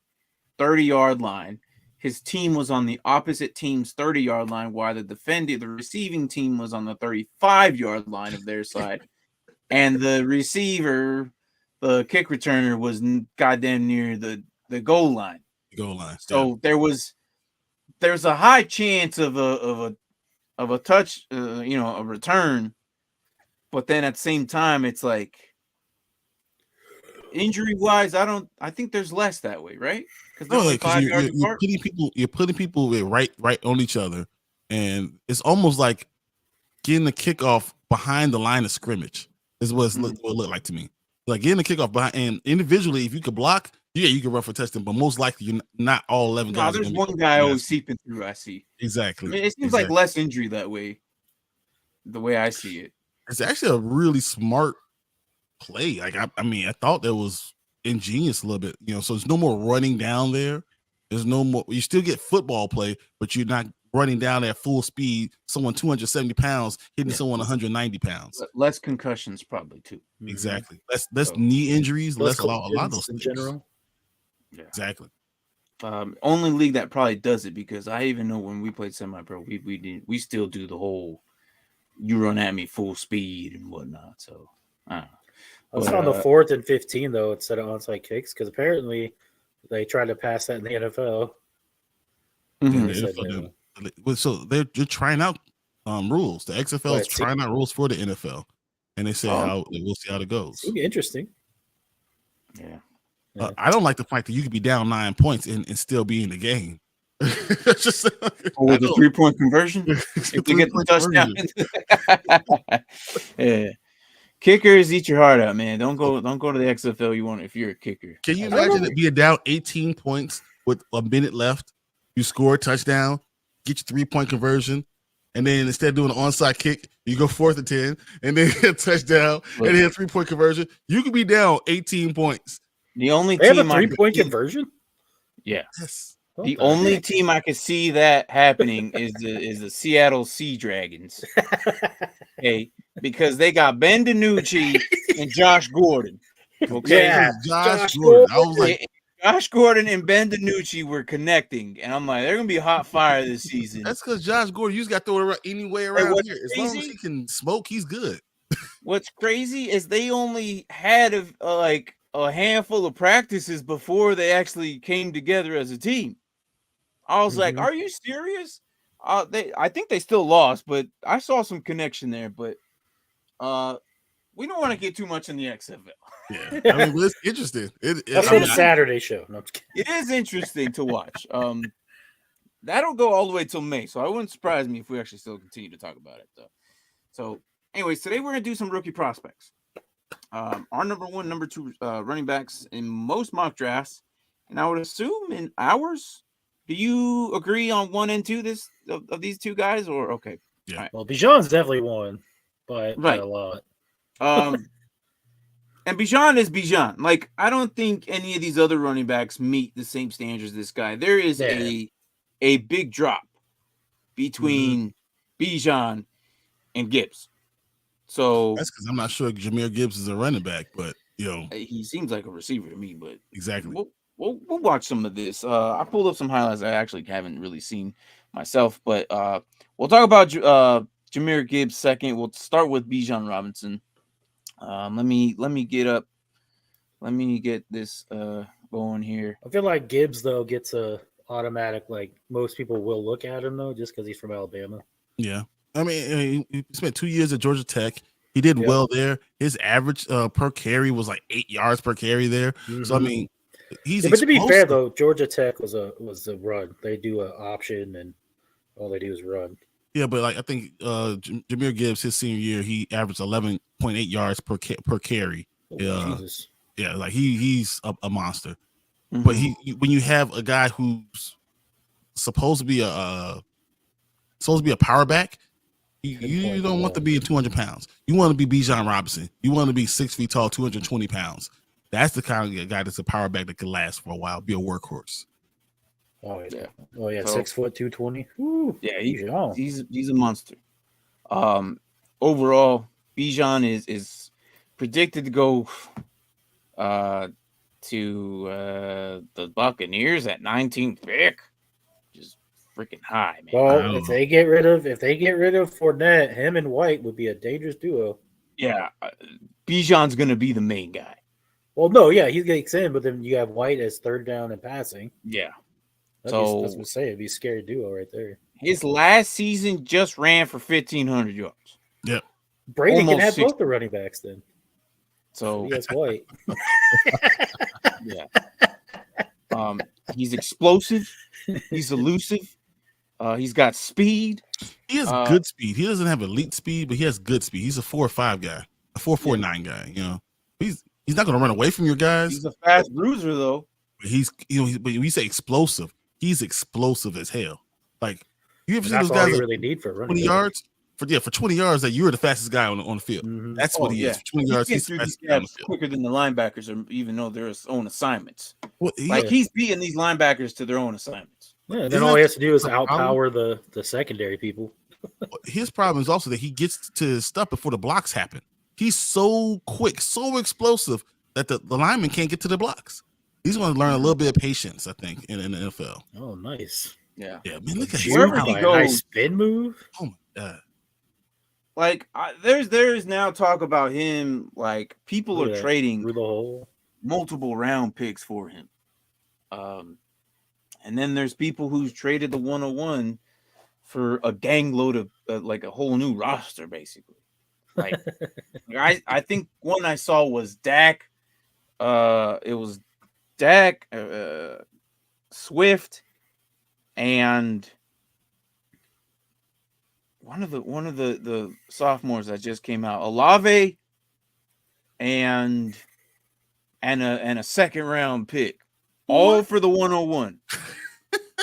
30-yard line. His team was on the opposite team's 30-yard line, while the receiving team was on the 35-yard line of their side. And the receiver, the kick returner, was goddamn near the goal line. So there's a high chance of a touch, a return. But then at the same time, it's like injury wise, I think there's less that way, right? Because they're No, only because 5 yards you're apart. putting people with right on each other, and it's almost like getting the kickoff behind the line of scrimmage is what what it looked like to me. Like getting the kickoff behind, and individually, if you could block, yeah, you can run for touchdown, but most likely you're not all 11 No, guys. there's Are one be guy always seeping through. I see. Exactly. I mean, it seems like less injury that way. The way I see it, it's actually a really smart play. Like I mean, I thought that was ingenious a little bit. So there's no more running down there. There's no more. You still get football play, but you're not running down at full speed. Someone 270 pounds hitting someone 190 pounds. Less concussions probably too. Exactly. Less knee injuries. Less a lot of those in things. general. Yeah. Exactly. Only league that probably does it, because I even know when we played semi-pro, we still do the whole you run at me full speed and whatnot. So I don't know. I was on the 4th and 15 though instead of onside kicks, because apparently they tried to pass that in the NFL. So they're trying out rules. The XFL is trying out rules for the NFL, and they say we'll see how it goes. It'll be interesting. Yeah. I don't like the fact that you could be down 9 points and still be in the game. With the 3-point conversion, if we get the touchdown. Yeah. Kickers, eat your heart out, man. Don't go to the XFL. If you're a kicker. Can you imagine it being down 18 points with a minute left? You score a touchdown, get your 3-point conversion, and then instead of doing an onside kick, you go 4th and 10, and then a touchdown, and then a 3-point conversion. You could be down 18 points. The only team have a 3-point conversion. Yeah. Yes. The only team I could see that happening is the Seattle Sea Dragons. Okay, because they got Ben DiNucci and Josh Gordon. Okay, yeah, Josh Gordon. I was like, Josh Gordon and Ben DiNucci were connecting, and I'm like, they're gonna be hot fire this season. That's because Josh Gordon, you just got to throw it any way around here. As long as he can smoke, he's good. What's crazy is they only had a handful of practices before they actually came together as a team. I was like, "Are you serious?" I think they still lost, but I saw some connection there. But we don't want to get too much in the XFL. Yeah, I mean, it's interesting. That's for the Saturday show. No, it is interesting to watch. That'll go all the way till May, so I wouldn't surprise me if we actually still continue to talk about it. So, anyways, today we're gonna do some rookie prospects. Our number 1, number 2 running backs in most mock drafts, and I would assume in ours. Do you agree on 1 and 2 of these two guys, or okay? Yeah. Right. Well, Bijan's definitely one, but by a lot. And Bijan is Bijan. Like, I don't think any of these other running backs meet the same standards as this guy. There is a big drop between Bijan and Gibbs. So that's because I'm not sure Jahmyr Gibbs is a running back, but he seems like a receiver to me. But exactly. We'll watch some of this. I pulled up some highlights I actually haven't really seen myself, but we'll talk about Jahmyr Gibbs second. We'll start with Bijan Robinson. Let me get this going here. I feel like Gibbs though gets a automatic, like most people will look at him though, just because he's from Alabama. Yeah, I mean, he spent 2 years at Georgia Tech. He did well there. His average per carry was like 8 yards per carry there. So I mean, he's. But to be fair though, Georgia Tech was a run. They do an option, and all they do is run. Yeah, but like I think Jahmyr Gibbs, his senior year, he averaged 11.8 yards per carry. Jesus. Yeah, like he's a monster. But when you have a guy who's supposed to be a power back, you don't want to be 200 pounds. You want to be Bijan Robinson. You want to be 6 feet tall, 220 pounds. That's the kind of guy that's a power back that can last for a while, be a workhorse. Oh yeah. Oh yeah, 6 foot 220. Woo. Yeah, he's a monster. Overall, Bijan is predicted to go to the Buccaneers at 19th pick. Just freaking high, man. Well, if they get rid of Fournette, him and White would be a dangerous duo. Yeah, Bijan's gonna be the main guy. Well, no, yeah, he gets in, but then you have White as third down and passing. Yeah. That's what I'm saying. It'd be a scary duo right there. His last season just ran for 1,500 yards. Yep. Brady can have both the running backs then. So That's white. yeah. He's explosive. He's elusive. He's got speed. He has good speed. He doesn't have elite speed, but he has good speed. He's a 4.5 guy, a 4.49 guy. You know, he's not going to run away from your guys. He's a fast bruiser, though. But but when you say explosive, he's explosive as hell. Like you ever see those guys you really need for running 20 yards? For 20 yards, that you're the fastest guy on the field. Mm-hmm. That's what he is. For 20 yards, he's the fastest guy on the field. Quicker than the linebackers, even though they're his own assignments. Well, he's beating these linebackers to their own assignments. Yeah, then all he has to do is outpower the secondary people. His problem is also that he gets to his stuff before the blocks happen. He's so quick, so explosive that the lineman can't get to the blocks. He's going to learn a little bit of patience, I think, in the NFL. Oh, nice. Yeah. Yeah, man, look at wherever he goes. Nice spin move. Oh my god. Like there's now talk about him. Like people are trading through the hole multiple round picks for him. And then there's people who's traded the 101 for a gang load of like a whole new roster, basically. Like I think one I saw was Dak. It was Dak, Swift, and one of the sophomores that just came out, Olave, and a second round pick, all for the 101.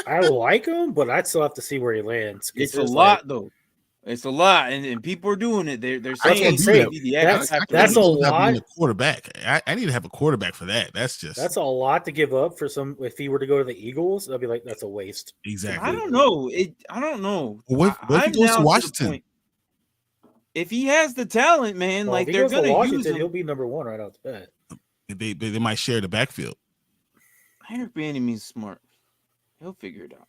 I like him, but I'd still have to see where he lands. It's a lot, though. It's a lot, and people are doing it. They're saying that's a lot. A quarterback. I need to have a quarterback for that. That's a lot to give up for some. If he were to go to the Eagles, I'd be like, that's a waste. Exactly. I don't know. I don't know. What if he goes to Washington? If he has the talent, man, if he they're goes to gonna Washington, use him. He'll be number one right out the bat. They might share the backfield. Eric Bieniemy's smart. He'll figure it out.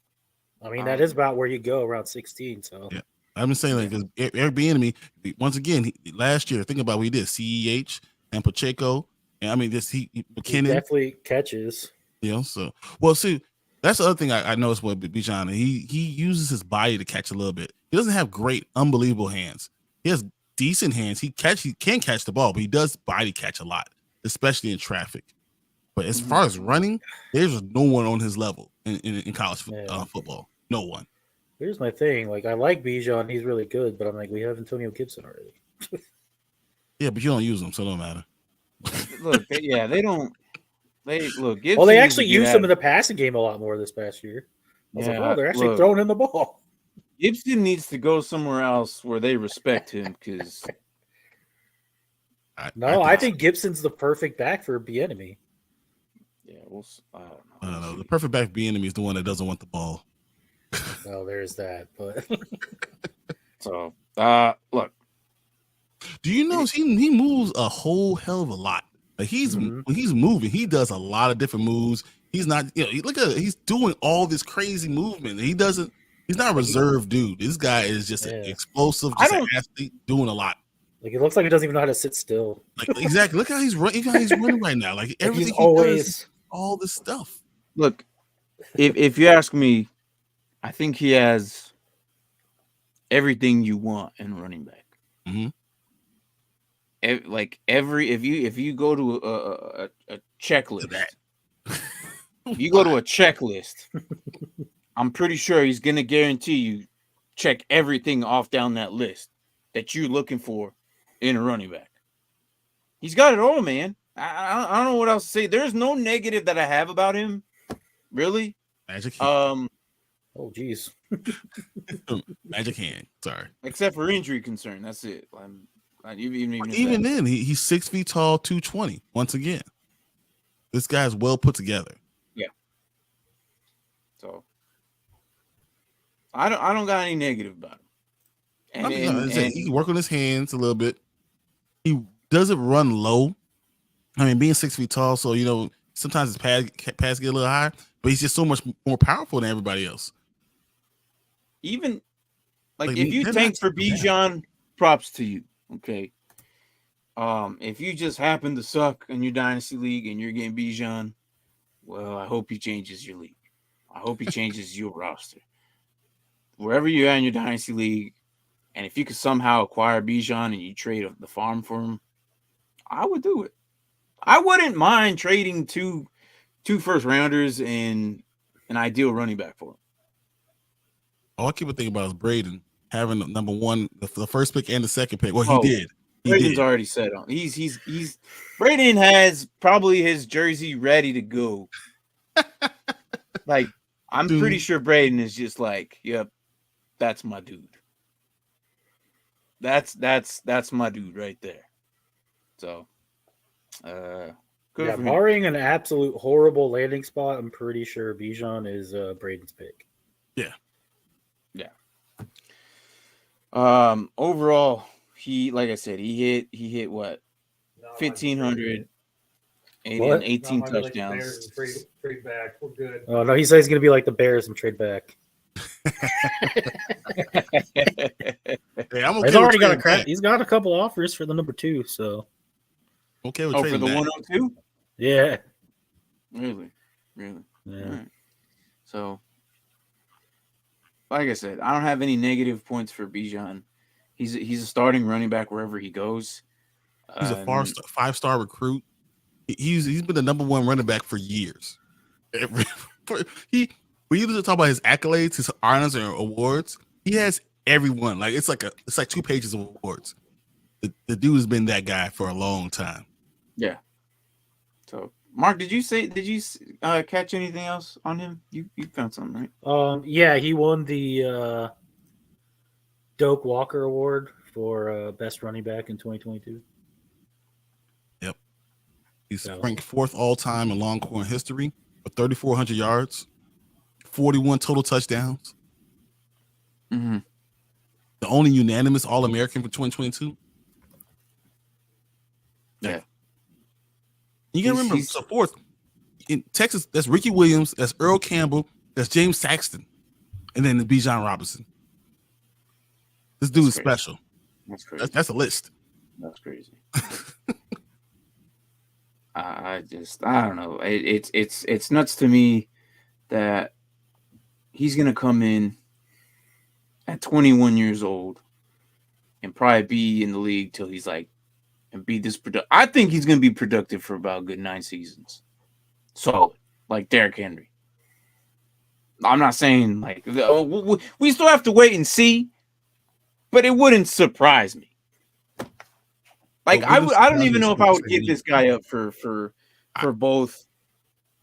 I mean, that is about where you go around 16. So yeah. I've been saying because Eric Bieniemy, once again, last year, think about what he did: CEH and Pacheco, and I mean, McKinnon he definitely catches. You know, so well, see, that's the other thing I noticed with Bijan. He uses his body to catch a little bit. He doesn't have great, unbelievable hands. He has decent hands. He can catch the ball, but he does body catch a lot, especially in traffic. But as far as running, there's no one on his level in college football. No one. Here's my thing. Like, I like Bijan. He's really good. But I'm like, we have Antonio Gibson already. Yeah, but you don't use him, so it don't matter. Look, they don't. Look. Well, they actually used him in the passing game a lot more this past year. I was like, oh, they're actually throwing him the ball. Gibson needs to go somewhere else where they respect him because. I think Gibson's the perfect back for Bieniemy. Yeah, I don't know. The perfect back Bieniemy is the one that doesn't want the ball. Well, there's that, but so look. Do you know he moves a whole hell of a lot? Like when he's moving, he does a lot of different moves. He's not, look at it, he's doing all this crazy movement. He's not a reserved dude. This guy is just an explosive, an athlete doing a lot. Like, it looks like he doesn't even know how to sit still. Like, exactly. Look how he's running. He's running right now. Like everything he does, all this stuff. Look, if you ask me, I think he has everything you want in a running back. Mm-hmm. If you go to a checklist, if you go to a checklist, I'm pretty sure he's gonna guarantee you check everything off down that list that you're looking for in a running back. He's got it all, man. I don't know what else to say. There's no negative that I have about him, really. Magic. Oh, geez. Magic hand. Sorry. Except for injury concern. That's it. Even then, he's 6 feet tall, 220. Once again, this guy's well put together. Yeah. So I don't got any negative about him. He can work on his hands a little bit. He doesn't run low. I mean, being 6 feet tall, so sometimes his pass get a little high, but he's just so much more powerful than everybody else. Even if you tank for Bijan, props to you. Okay. If you just happen to suck in your dynasty league and you're getting Bijan, well, I hope he changes your league. I hope he changes your roster. Wherever you're at in your dynasty league, and if you could somehow acquire Bijan and you trade the farm for him, I would do it. I wouldn't mind trading two first rounders and an ideal running back for him. All I keep thinking about is Braden having the number one, the first pick and the second pick. Well, he did. Braden's already set on. He's Braden has probably his jersey ready to go. Like, I'm pretty sure Braden is just like, yep, that's my dude. That's my dude right there. So, yeah, barring an absolute horrible landing spot, I'm pretty sure Bijan is Braden's pick. Yeah. Overall, like I said, he hit what? 1,500 and 18 touchdowns. Trade back. We're good. Oh no, he says he's gonna be like the Bears and trade back. Hey, I'm okay. He's already got he's got a couple offers for the number 2, so okay with for the 102. Yeah. Really. Yeah. Right. So, like I said, I don't have any negative points for Bijan. He's a starting running back wherever he goes. He's a 5-star recruit. He's been the number one running back for years. We usually talk about his accolades, his honors and awards. He has everyone. Like it's like 2 pages of awards. The dude has been that guy for a long time. Yeah. So, Mark, did you catch anything else on him? You found something, right? Yeah, he won the Doak Walker Award for best running back in 2022. Yep. He's ranked 4th all time in Longhorn history with 3,400 yards, 41 total touchdowns. Mm-hmm. The only unanimous All-American for 2022. Yeah. You gotta remember, so 4th in Texas, that's Ricky Williams, that's Earl Campbell, that's James Saxton, and then the Bijan Robinson. This dude is special. That's crazy. That's a list. That's crazy. I don't know. It's nuts to me that he's gonna come in at 21 years old and probably be in the league till he's like and be this productive. I think he's gonna be productive for about a good 9 seasons. Solid, like Derrick Henry. I'm not saying like we still have to wait and see, but it wouldn't surprise me. Like I don't even know if I would give this guy up for both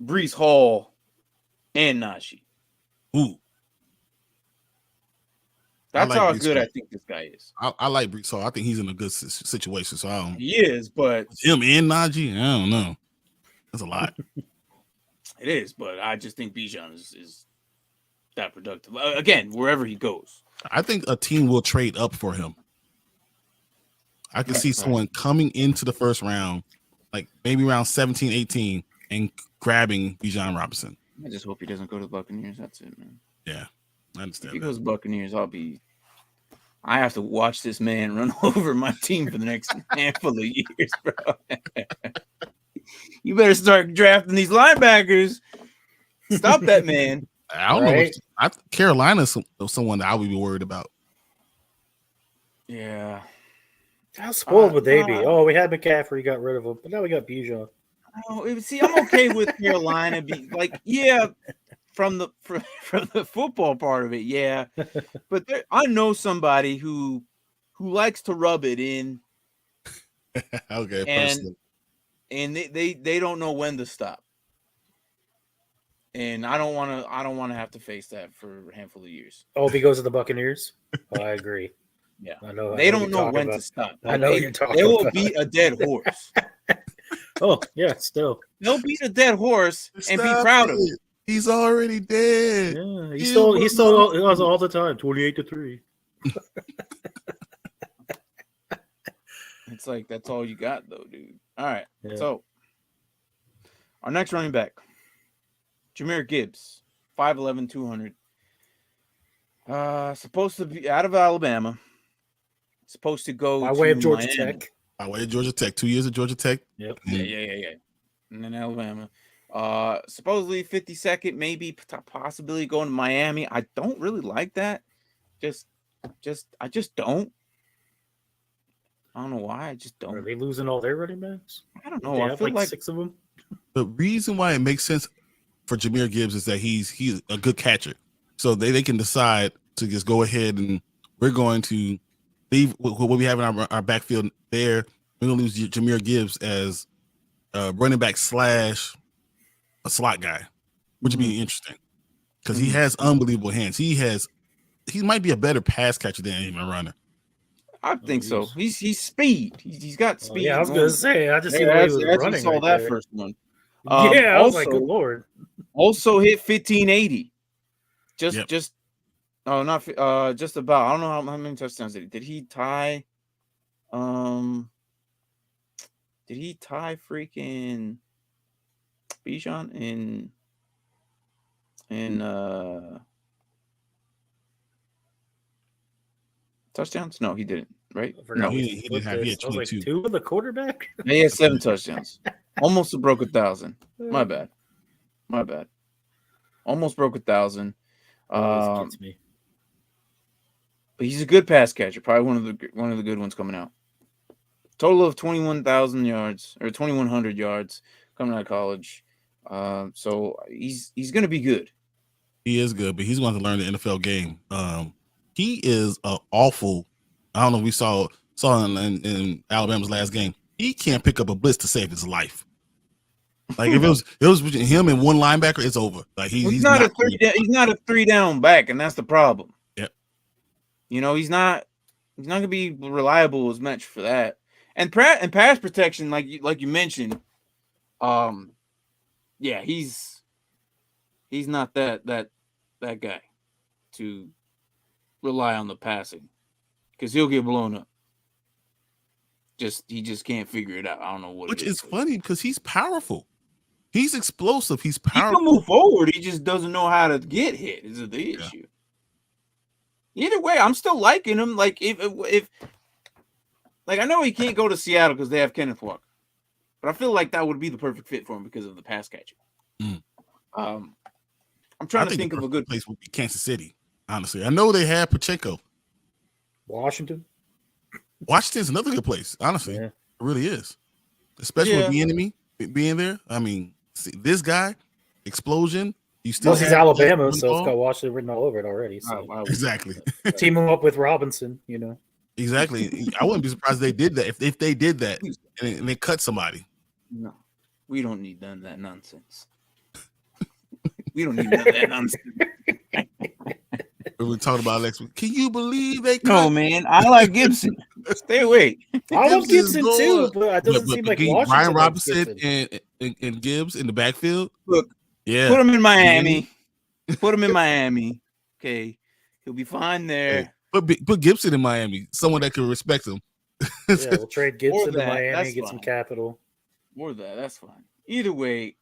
Breece Hall and Najee. Ooh, that's how good I think this guy is. I like Breece Hall. I think he's in a good situation. So I don't. He is, but him and Najee, I don't know. That's a lot. It is, but I just think Bijan is that productive. Again, wherever he goes, I think a team will trade up for him. I can see someone coming into the first round, like maybe around 17, 18, and grabbing Bijan Robinson. I just hope he doesn't go to the Buccaneers. That's it, man. Yeah, I understand. If he goes to the Buccaneers, I have to watch this man run over my team for the next handful of years, bro. You better start drafting these linebackers. Stop that man. I don't know. Carolina's someone that I would be worried about. Yeah. How spoiled would they be? Oh, we had McCaffrey, got rid of him, but now we got Bijan. See, I'm okay with Carolina being like, yeah, from the football part of it, yeah. But I know somebody who likes to rub it in. Okay, and they don't know when to stop. And I don't want to have to face that for a handful of years. Oh, if he goes to the Buccaneers? Oh, I agree. Yeah, I know. They don't know when to stop. I know you're talking. They will beat a dead horse. Oh yeah, still they'll beat a dead horse and be proud of it. He's already dead. Yeah, he still does all the time. 28-3. It's like that's all you got though, dude. All right, Yeah. So our next running back, Jahmyr Gibbs, 5'11", 200. Supposed to be out of Alabama. Supposed to go by way of Georgia Miami. Tech. By way of Georgia Tech, 2 years of Georgia Tech. Yep. Yeah. And then Alabama. Supposedly 52nd, maybe possibly going to Miami. I don't really like that. I just don't. I don't know why. I just Are don't. they losing all their running backs? I don't know. They I have feel like 6 of them. The reason why it makes sense for Jahmyr Gibbs is that he's a good catcher. So they can decide to just go ahead and we're going to leave what we have in our backfield there. We're going to lose Jahmyr Gibbs as a running back / a slot guy, which would be interesting because he has unbelievable hands. He might be a better pass catcher than even a runner. I think so. He's speed. He's got speed. Yeah, I was gonna say. I just see the way he was running. We saw right that there. first one. Yeah, I was like, good lord. Also hit 1580. Just about. I don't know how many touchdowns did he tie? Did he tie freaking Bijan in touchdowns? No, he didn't. Right? No, he didn't have. He had 22. I was like, 2 of the quarterback. He had 7 touchdowns. Almost broke 1,000. My bad. Almost broke 1,000. Gets me. But he's a good pass catcher. Probably one of the good ones coming out. Total of 21,000 yards or 2,100 yards coming out of college. So he's going to be good. He is good, but he's going to learn the NFL game. He is awful. I don't know if we saw in Alabama's last game. He can't pick up a blitz to save his life. Like if it was between him and one linebacker, it's over. Like he's not a 3-down back, and that's the problem. Yep. You know, he's not going to be reliable as much for that. And pass protection, like you mentioned, yeah, he's not that guy to rely on the passing because he'll get blown up. He just can't figure it out. I don't know what. Which is funny because he's powerful. He's explosive. He's powerful. He can move forward. He just doesn't know how to get hit. Is the issue? Either way, I'm still liking him. Like if like I know he can't go to Seattle because they have Kenneth Walker, but I feel like that would be the perfect fit for him because of the pass catching. I'm trying to think of a good place would be Kansas City. Honestly, I know they have Pacheco. Washington's another good place. Honestly, it really is, especially with the enemy being there. I mean, see, this guy, explosion. You still he's Alabama, so it's got Washington written all over it already. So. Exactly. Team him up with Robinson, you know. Exactly. I wouldn't be surprised if they did that. If they did that and they cut somebody. No, we don't need none of that nonsense. We don't need none of that nonsense. We're talking about next week. Can you believe they cut? No, man. I like Gibson. Stay away. I love Gibson too, but it doesn't seem like Washington. Brian Robinson and Gibbs in the backfield. Look, put him in Miami. Put him in Miami. Okay, he'll be fine there. Put Gibson in Miami. Someone that can respect him. We'll trade Gibson to Miami, get some capital. More of that. That's fine. Either way,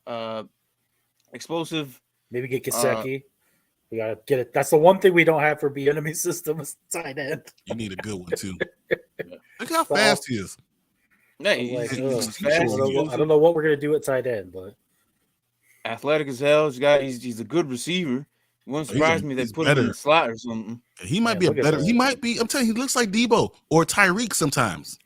explosive. Maybe get Gesicki. We gotta get it. That's the one thing we don't have for the enemy system is tight end. You need a good one too. Look how fast he is. Hey, I don't know what we're gonna do at tight end, but athletic as hell. He's a good receiver. It wouldn't surprise me they put him in the slot or something. He might be a better. He might be. I'm telling you, he looks like Debo or Tyreek sometimes.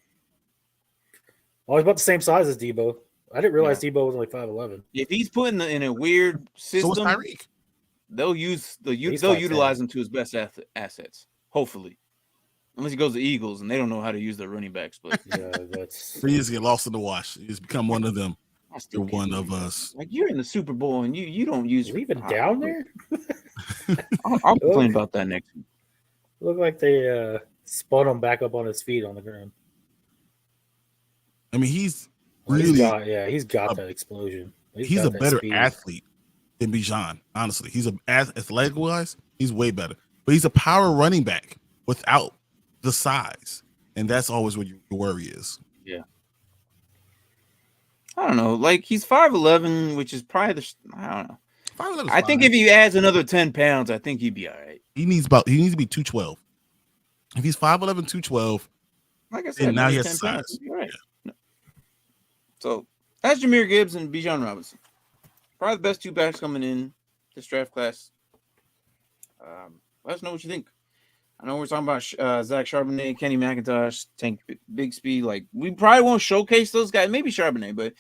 Oh, he's about the same size as Debo. I didn't realize Debo was only 5'11". If he's put in a weird system, so was Tyreek. They'll utilize him to his best assets. Hopefully, unless he goes to Eagles and they don't know how to use their running backs. But he is get lost in the wash. He's become one of them. You're one of us. Like you're in the Super Bowl and you don't use even down there. I'll complain about that next week. Look like they spun him back up on his feet on the ground. I mean, he's really he's got that explosion. He's a better athlete than Bijan. Honestly, he's athletic wise, he's way better. But he's a power running back without the size, and that's always what your worry is. Yeah. I don't know. Like he's 5'11", which is probably I don't know. 5'11" I think if he adds another 10 pounds, I think he'd be all right. He needs to be 212. If he's 5'11", 212, like I said, now he has size. Right. Yeah. So that's Jahmyr Gibbs and Bijan Robinson. Probably the best two backs coming in this draft class. Let us know what you think. I know we're talking about Zach Charbonnet, Kenny McIntosh, Tank Bigsby. Like, we probably won't showcase those guys. Maybe Charbonnet, but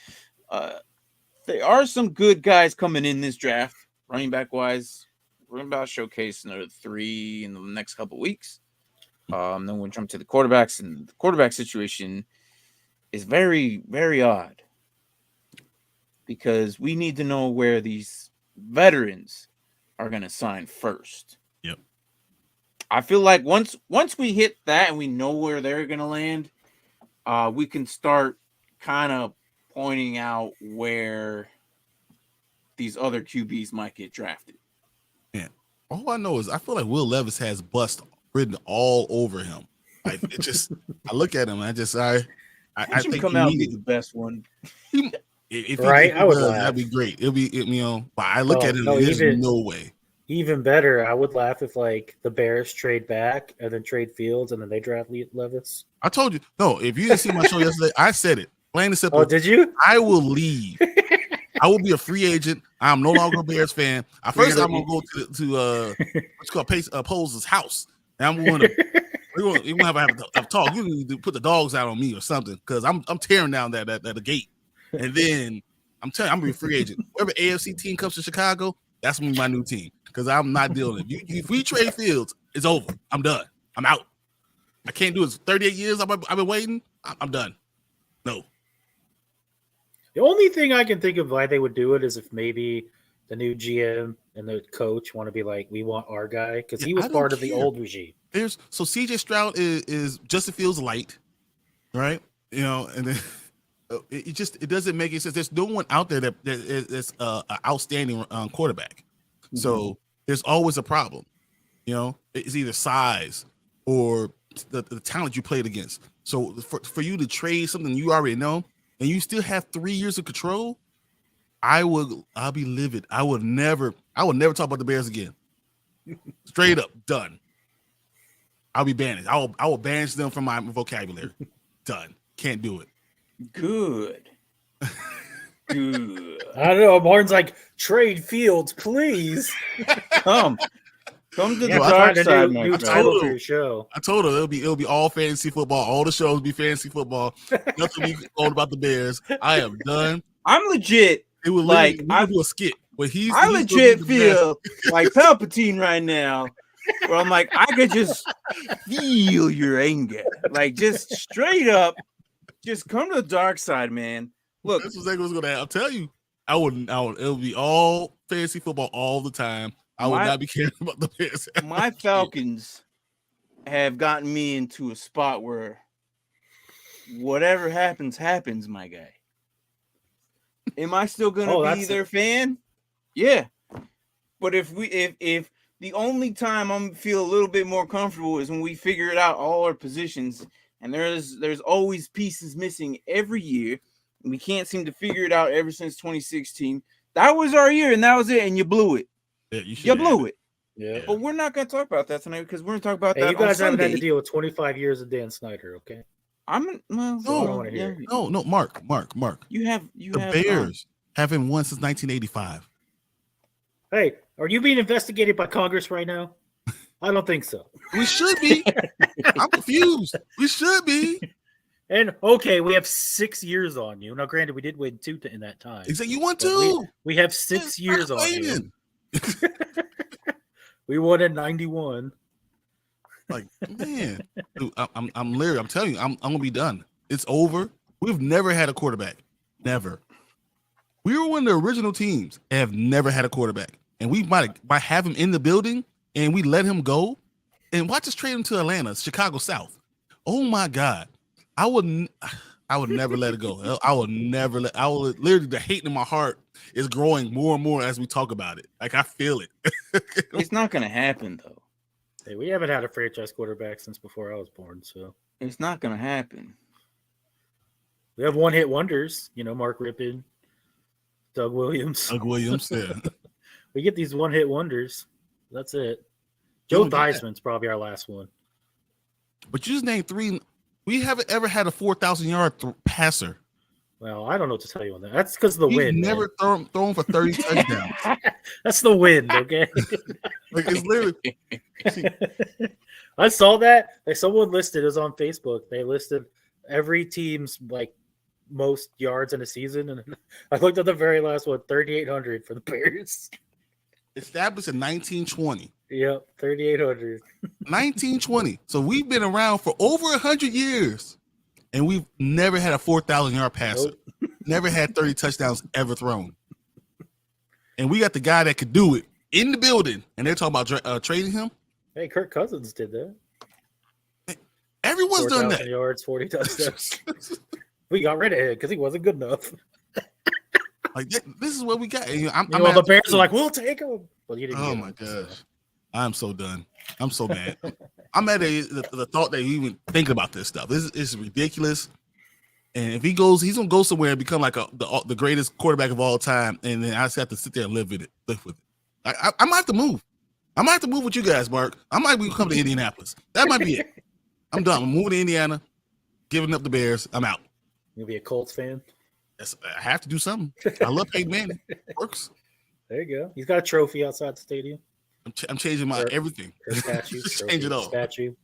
there are some good guys coming in this draft, running back wise. We're about to showcase another 3 in the next couple of weeks. Then we'll jump to the quarterbacks, and the quarterback situation is very, very odd because we need to know where these veterans are going to sign first. Yep. I feel like once we hit that and we know where they're going to land, we can start kind of pointing out where these other QBs might get drafted. Yeah. All I know is I feel like Will Levis has bust written all over him. Like, it just, I look at him, and I think come out and be the best one. If Right? I would does, laugh. that'd be great. It'll be, but I look at him, and there's no way. Even better, I would laugh if like the Bears trade back and then trade Fields and then they draft Levis. I told you, no, if you didn't see my show yesterday, I said it. Plain and simple. Oh, did you? I will leave. I will be a free agent. I'm no longer a Bears fan. First, I'm gonna go to what's called Poles' house, and I'm going to we're gonna have a talk. You need to put the dogs out on me or something because I'm tearing down that gate, and then I'm telling you, I'm gonna be a free agent. Whatever AFC team comes to Chicago, that's gonna be my new team because I'm not dealing. If we trade Fields, it's over. I'm done. I'm out. I can't do it. 38 years I've been waiting. I'm done. No. The only thing I can think of why they would do it is if maybe the new GM and the coach want to be like, we want our guy because he was part of the old regime. So CJ Stroud is Justin Fields light, right? And then it doesn't make any sense. There's no one out there that's an outstanding quarterback. Mm-hmm. So there's always a problem. It's either size or the talent you played against. So for you to trade something you already know, and you still have 3 years of control, I'll be livid. I would never talk about the Bears again. Straight up, done. I'll be banished. I will banish them from my vocabulary. Done. Can't do it. Good. Good. I don't know. Martin's like, trade Fields, please. Come to the dark side. New title for your show. I told her it'll be all fantasy football. All the shows be fantasy football. Nothing be all about the Bears. I am done. I'm legit. It was like I do a skit, but I legit feel like Palpatine right now, where I'm like I could just feel your anger, like just straight up, just come to the dark side, man. Look, that's exactly what's gonna happen. I'll tell you, I would. It'll be all fantasy football all the time. I would not be caring about the Bears. My Falcons have gotten me into a spot where whatever happens, my guy. Am I still gonna be their fan? Yeah. But if the only time I'm feel a little bit more comfortable is when we figure it out all our positions, and there's always pieces missing every year, and we can't seem to figure it out ever since 2016. That was our year, and that was it, and you blew it. Yeah, you blew it. Yeah. But we're not going to talk about that tonight because we're going to talk about that. You guys on haven't Sunday. had to deal with 25 years of Dan Snyder, okay? No, Mark. You have Bears haven't won since 1985. Hey, are you being investigated by Congress right now? I don't think so. We should be. I'm confused. We should be. And okay, we have 6 years on you. Now, granted, we did win 2 in that time. Exactly. You won 2. We have 6 years on you. We won in 91. Like, man, dude, I'm literally, I'm telling you, I'm gonna be done. It's over. We've never had a quarterback. Never. We were one of the original teams and have never had a quarterback. And we might have him in the building and we let him go. And watch us trade him to Atlanta, Chicago South. Oh my God. I would never let it go. I would literally, the hate in my heart is growing more and more as we talk about it. Like, I feel it. It's not going to happen, though. Hey, we haven't had a franchise quarterback since before I was born, so. It's not going to happen. We have one-hit wonders, Mark Rippon, Doug Williams. Yeah. We get these one-hit wonders. That's it. Joe Theismann's probably our last one. But you just named 3. We haven't ever had a 4,000-yard passer. Well, I don't know what to tell you on that. That's because of the wind. Never thrown for 30 touchdowns. That's the wind, okay? Like, it's literally. I saw that. Like someone listed, it was on Facebook. They listed every team's like most yards in a season, and I looked at the very last one, 3,800 for the Bears. Established in 1920. Yep, 3,800. 1920. So we've been around for over 100 years, and we've never had a 4,000-yard passer. Nope. Never had 30 touchdowns ever thrown. And we got the guy that could do it in the building, and they're talking about trading him. Hey, Kirk Cousins did that. Everyone's done that. Yards, 40 touchdowns. We got rid of him because he wasn't good enough. Like this is what we got. The Bears are like, we'll take him. But he didn't. Oh my gosh, I'm so done. I'm so mad. I'm mad at the thought that you even thinking about this stuff. This is ridiculous. And if he goes, he's gonna go somewhere and become like the greatest quarterback of all time. And then I just have to sit there and live with it. I might have to move. I might have to move with you guys, Mark. I might be coming to Indianapolis. That might be it. I'm done. I'm moving to Indiana, giving up the Bears. I'm out. You'll be a Colts fan. I have to do something. I love Peyton Manning. It works. There you go. He's got a trophy outside the stadium. I'm changing my everything. Statue. Just change it all. Statue.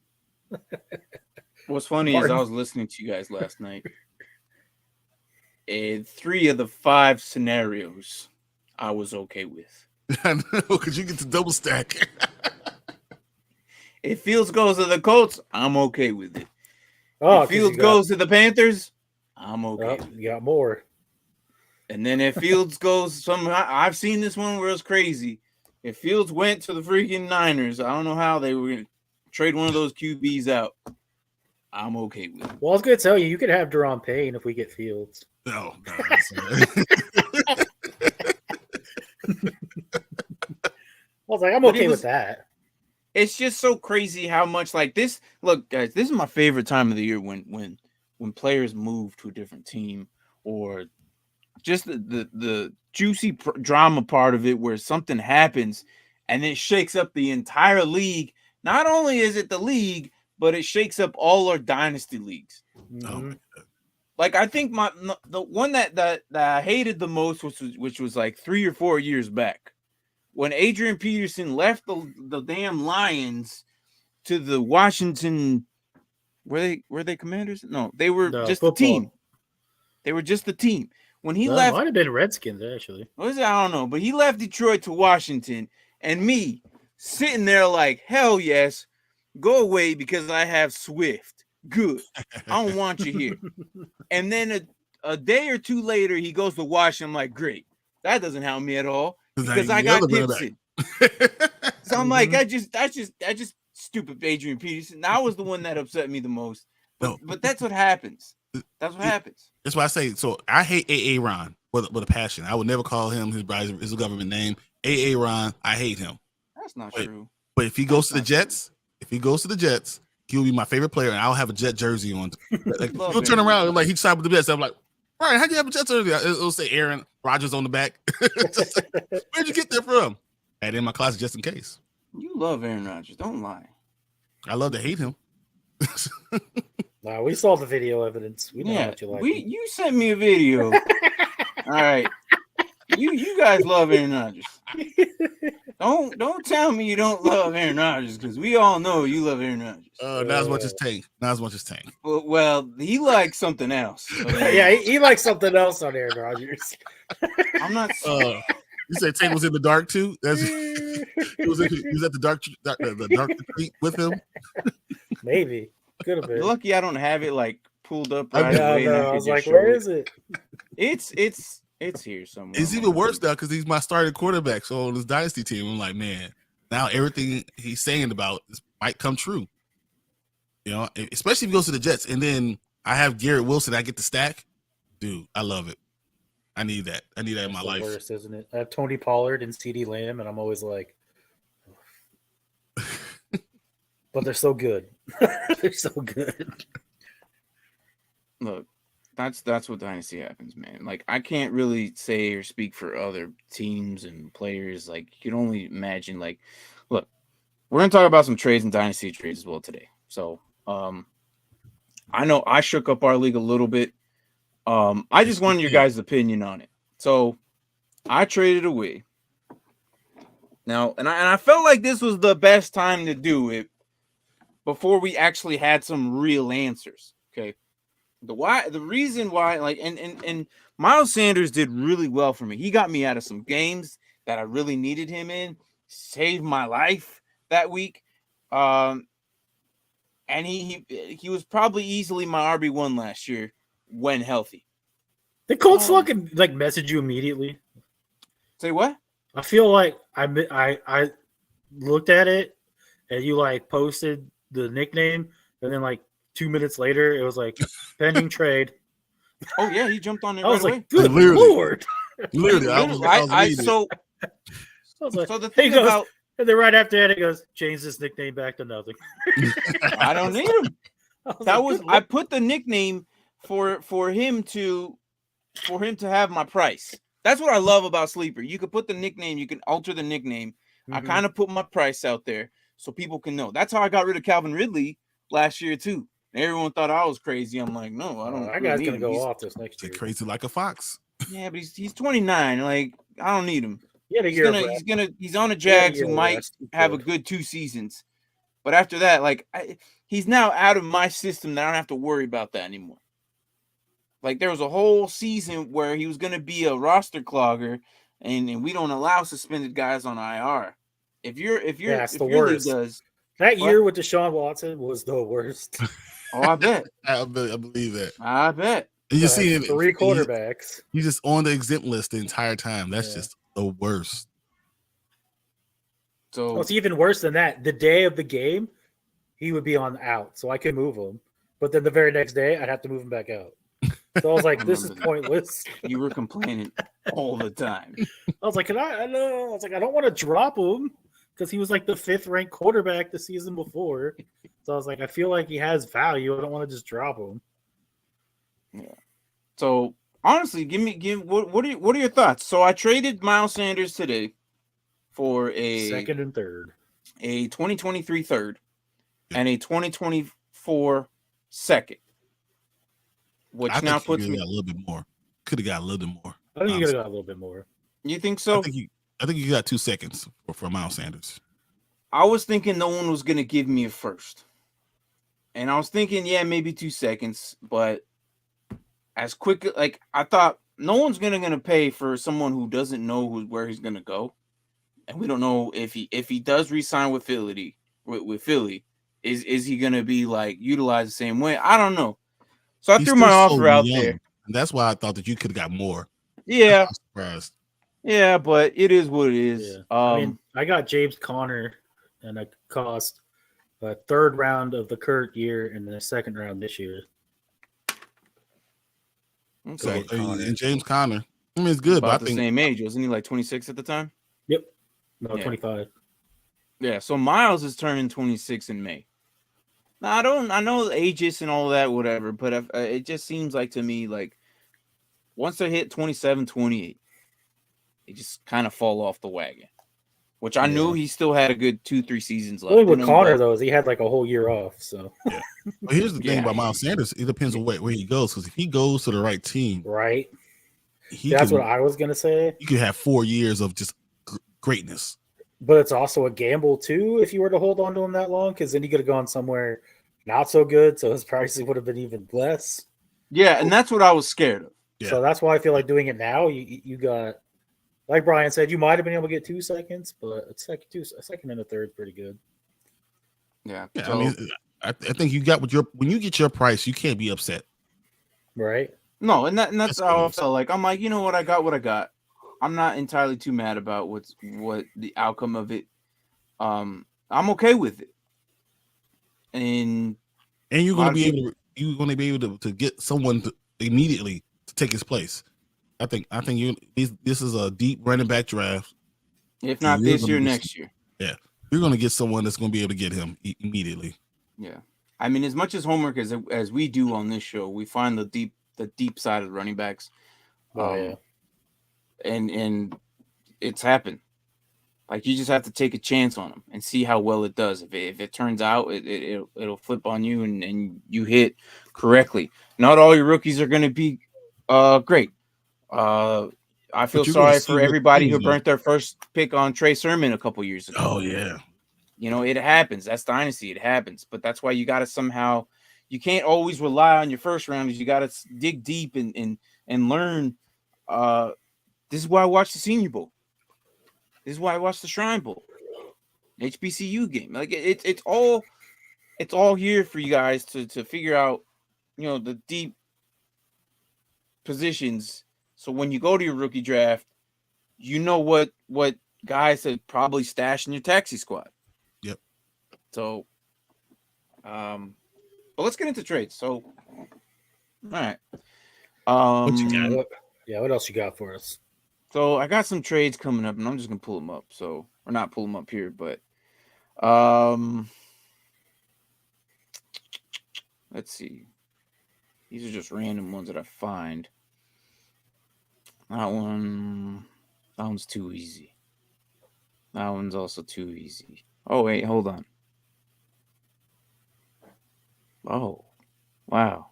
What's funny is I was listening to you guys last night. And 3 of the 5 scenarios I was okay with. I know, because you get to double stack. If Fields goes to the Colts, I'm okay with it. Oh, if Fields goes to the Panthers, I'm okay. Oh, you got more. And then if Fields goes somehow, I've seen this one where it's crazy. If Fields went to the freaking Niners, I don't know how they were going to trade one of those QBs out. I'm okay with it. Well, I was going to tell you, you could have Deron Payne if we get Fields. No. I was like, I'm okay with that. It's just so crazy how much like this. Look, guys, this is my favorite time of the year when players move to a different team, or just the juicy drama part of it where something happens and it shakes up the entire league. Not only is it the league, but it shakes up all our dynasty leagues. Mm-hmm. Like I think the one that I hated the most, which was like 3 or 4 years back, when Adrian Peterson left the damn Lions to the Washington. Were they Commanders? No, they were just the team. They were just the team. When he left, might have been Redskins actually. What is it? I don't know, but he left Detroit to Washington, and me sitting there like, hell yes, go away because I have Swift. Good, I don't want you here. And then a day or two later, he goes to Washington. I'm like, great, that doesn't help me at all because I got Gibson. So I'm like, that's just stupid Adrian Peterson. That was the one that upset me the most. But that's what happens. That's what happens. That's why I say, so I hate A.A. Ron with a passion. I would never call him his government name. A.A. Ron, I hate him. That's not true. But if he goes to the Jets, he'll be my favorite player, and I'll have a Jet jersey on. Like, he'll turn around and like he signed with the Jets. I'm like, all right, how'd you have a Jets jersey? It'll say Aaron Rodgers on the back. Like, where'd you get that from? I had it in my closet just in case. You love Aaron Rodgers. Don't lie. I love to hate him. Nah, we saw the video evidence. We know what you like. You sent me a video. All right. You guys love Aaron Rodgers. Don't tell me you don't love Aaron Rodgers because we all know you love Aaron Rodgers. Not as much as Tank. Not as much as Tank. Well, he likes something else. Yeah, he likes something else on Aaron Rodgers. I'm not. You said Tank was in the dark too. He was at the dark retreat with him. Maybe could have been. Lucky I don't have it like pulled up right away. I was like, where is it? It's here somewhere. It's even worse now because he's my starting quarterback. So on this dynasty team, I'm like, man, now everything he's saying about this might come true. You know, especially if he goes to the Jets, and then I have Garrett Wilson. I get the stack, dude. I love it. I need that. I need that in my life. Worst, isn't it? I have Tony Pollard and CeeDee Lamb, and I'm always like, but they're so good. They're so good. Look, that's what dynasty happens, man. Like I can't really say or speak for other teams and players. Like you can only imagine. Like, look, we're gonna talk about some trades and dynasty trades as well today. So, I know I shook up our league a little bit. I just wanted your guys' opinion on it. So, I traded away. Now, and I felt like this was the best time to do it before we actually had some real answers. Okay. The reason why, like, and Miles Sanders did really well for me. He got me out of some games that I really needed him in, saved my life that week. And he was probably easily my RB1 last year when healthy. The Colts fucking like message you immediately. Say what? I feel like I looked at it and you like posted the nickname, and then like 2 minutes later it was like pending trade. Oh yeah, he jumped on it I was right like, away. good Literally. lord. Literally, I was reading it. So I was like, so the he thing goes, about and then right after that it goes, change this nickname back to nothing. I don't need him. That was good I put the nickname for him to have my price. That's what I love about Sleeper. You can put the nickname, you can alter the nickname. I kind of put my price out there so people can know. That's how I got rid of Calvin Ridley last year too. And everyone thought I was crazy. I'm like, no, I don't. That really guy's need gonna him. go He's off this next year. Crazy like a fox. Yeah, but he's 29. Like, I don't need him. He had a year He's on a Jags who year might rest. have a good 2 seasons. But after that, like, he's now out of my system that I don't have to worry about that anymore. Like, there was a whole season where he was going to be a roster clogger, and we don't allow suspended guys on IR. If your league does that year with Deshaun Watson was the worst. Oh, I bet. I believe that. I bet. And you see 3 quarterbacks. He's just on the exempt list the entire time. That's just the worst. So it's even worse than that. The day of the game, he would be on out, so I could move him. But then the very next day, I'd have to move him back out. So I was like, "This is pointless." You were complaining all the time. I was like, I don't want to drop him because he was like the 5th ranked quarterback the season before. So I was like, I feel like he has value. I don't want to just drop him. Yeah. So honestly, what are your thoughts? So I traded Miles Sanders today for a 2nd and 3rd, a 2023 third, and a 2024 second. Which I now think puts me got a little bit more. Could have got a little bit more. I think you could have got a little bit more. You think so? I think you got 2 seconds for Miles Sanders. I was thinking no one was gonna give me a first. And I was thinking, yeah, maybe 2 seconds, but as quick, like I thought, no one's gonna pay for someone who doesn't know where he's gonna go, and we don't know if he does re-sign with Philly. Is he gonna be like utilized the same way? I don't know. So I threw my offer out there, and that's why I thought that you could have got more. Yeah, I'm surprised. Yeah, but it is what it is. Yeah. I mean, I got James Conner, and it cost a 3rd round of the current year and the 2nd round this year. Okay. So, and James Conner, I mean, it's good, about but I think the same age, wasn't he? Like 26 at the time. Yep. No, 25. Yeah. So Miles is turning 26 in May. Now I know ages and all that, whatever, but it just seems like to me like once they hit 27, 28, they just kind of fall off the wagon. Which I knew he still had a good 2-3 seasons left. Only with Connor though, is he had like a whole year off. So yeah. But here's the thing about Miles Sanders: it depends on where he goes. Because if he goes to the right team, right, that's what I was gonna say. You could have 4 years of just greatness. But it's also a gamble too if you were to hold on to him that long, because then he could have gone somewhere not so good, so his prices would have been even less. Yeah, and that's what I was scared of. Yeah. So that's why I feel like doing it now. You got, like Brian said, you might have been able to get 2 seconds, but a second and a third is pretty good. Yeah. Yeah. So, I mean, I think you got when you get your price, you can't be upset. Right. No, and that's how I felt. Like I'm like, you know what, I got what I got. I'm not entirely too mad about what the outcome of it. I'm okay with it. And you're going to be able to get someone immediately to take his place. I think this is a deep running back draft. If not this year, next year. Yeah, you're going to get someone that's going to be able to get him immediately. Yeah, I mean, as much as homework as we do on this show, we find the deep side of the running backs. Yeah. And it's happened. Like you just have to take a chance on them and see how well it does. If it turns out it'll flip on you and you hit correctly. Not all your rookies are going to be great. I feel sorry for everybody who burnt their first pick on Trey Sermon a couple years ago. Oh yeah, You know, it happens. That's dynasty. It happens. But that's why you got to somehow. You can't always rely on your first rounders. You got to dig deep and learn. This is why I watched the Senior Bowl. This is why I watched the Shrine Bowl, HBCU game. Like it's all here for you guys to figure out, you know, the deep positions. So when you go to your rookie draft, you know what guys to probably stash in your taxi squad. Yep. So, but let's get into trades. So, all right. What you got? What else you got for us? So I got some trades coming up, and I'm just gonna pull them up. So, or not pull them up here, but let's see. These are just random ones that I find. That one's too easy. That one's also too easy. Oh wait, hold on. Oh, wow.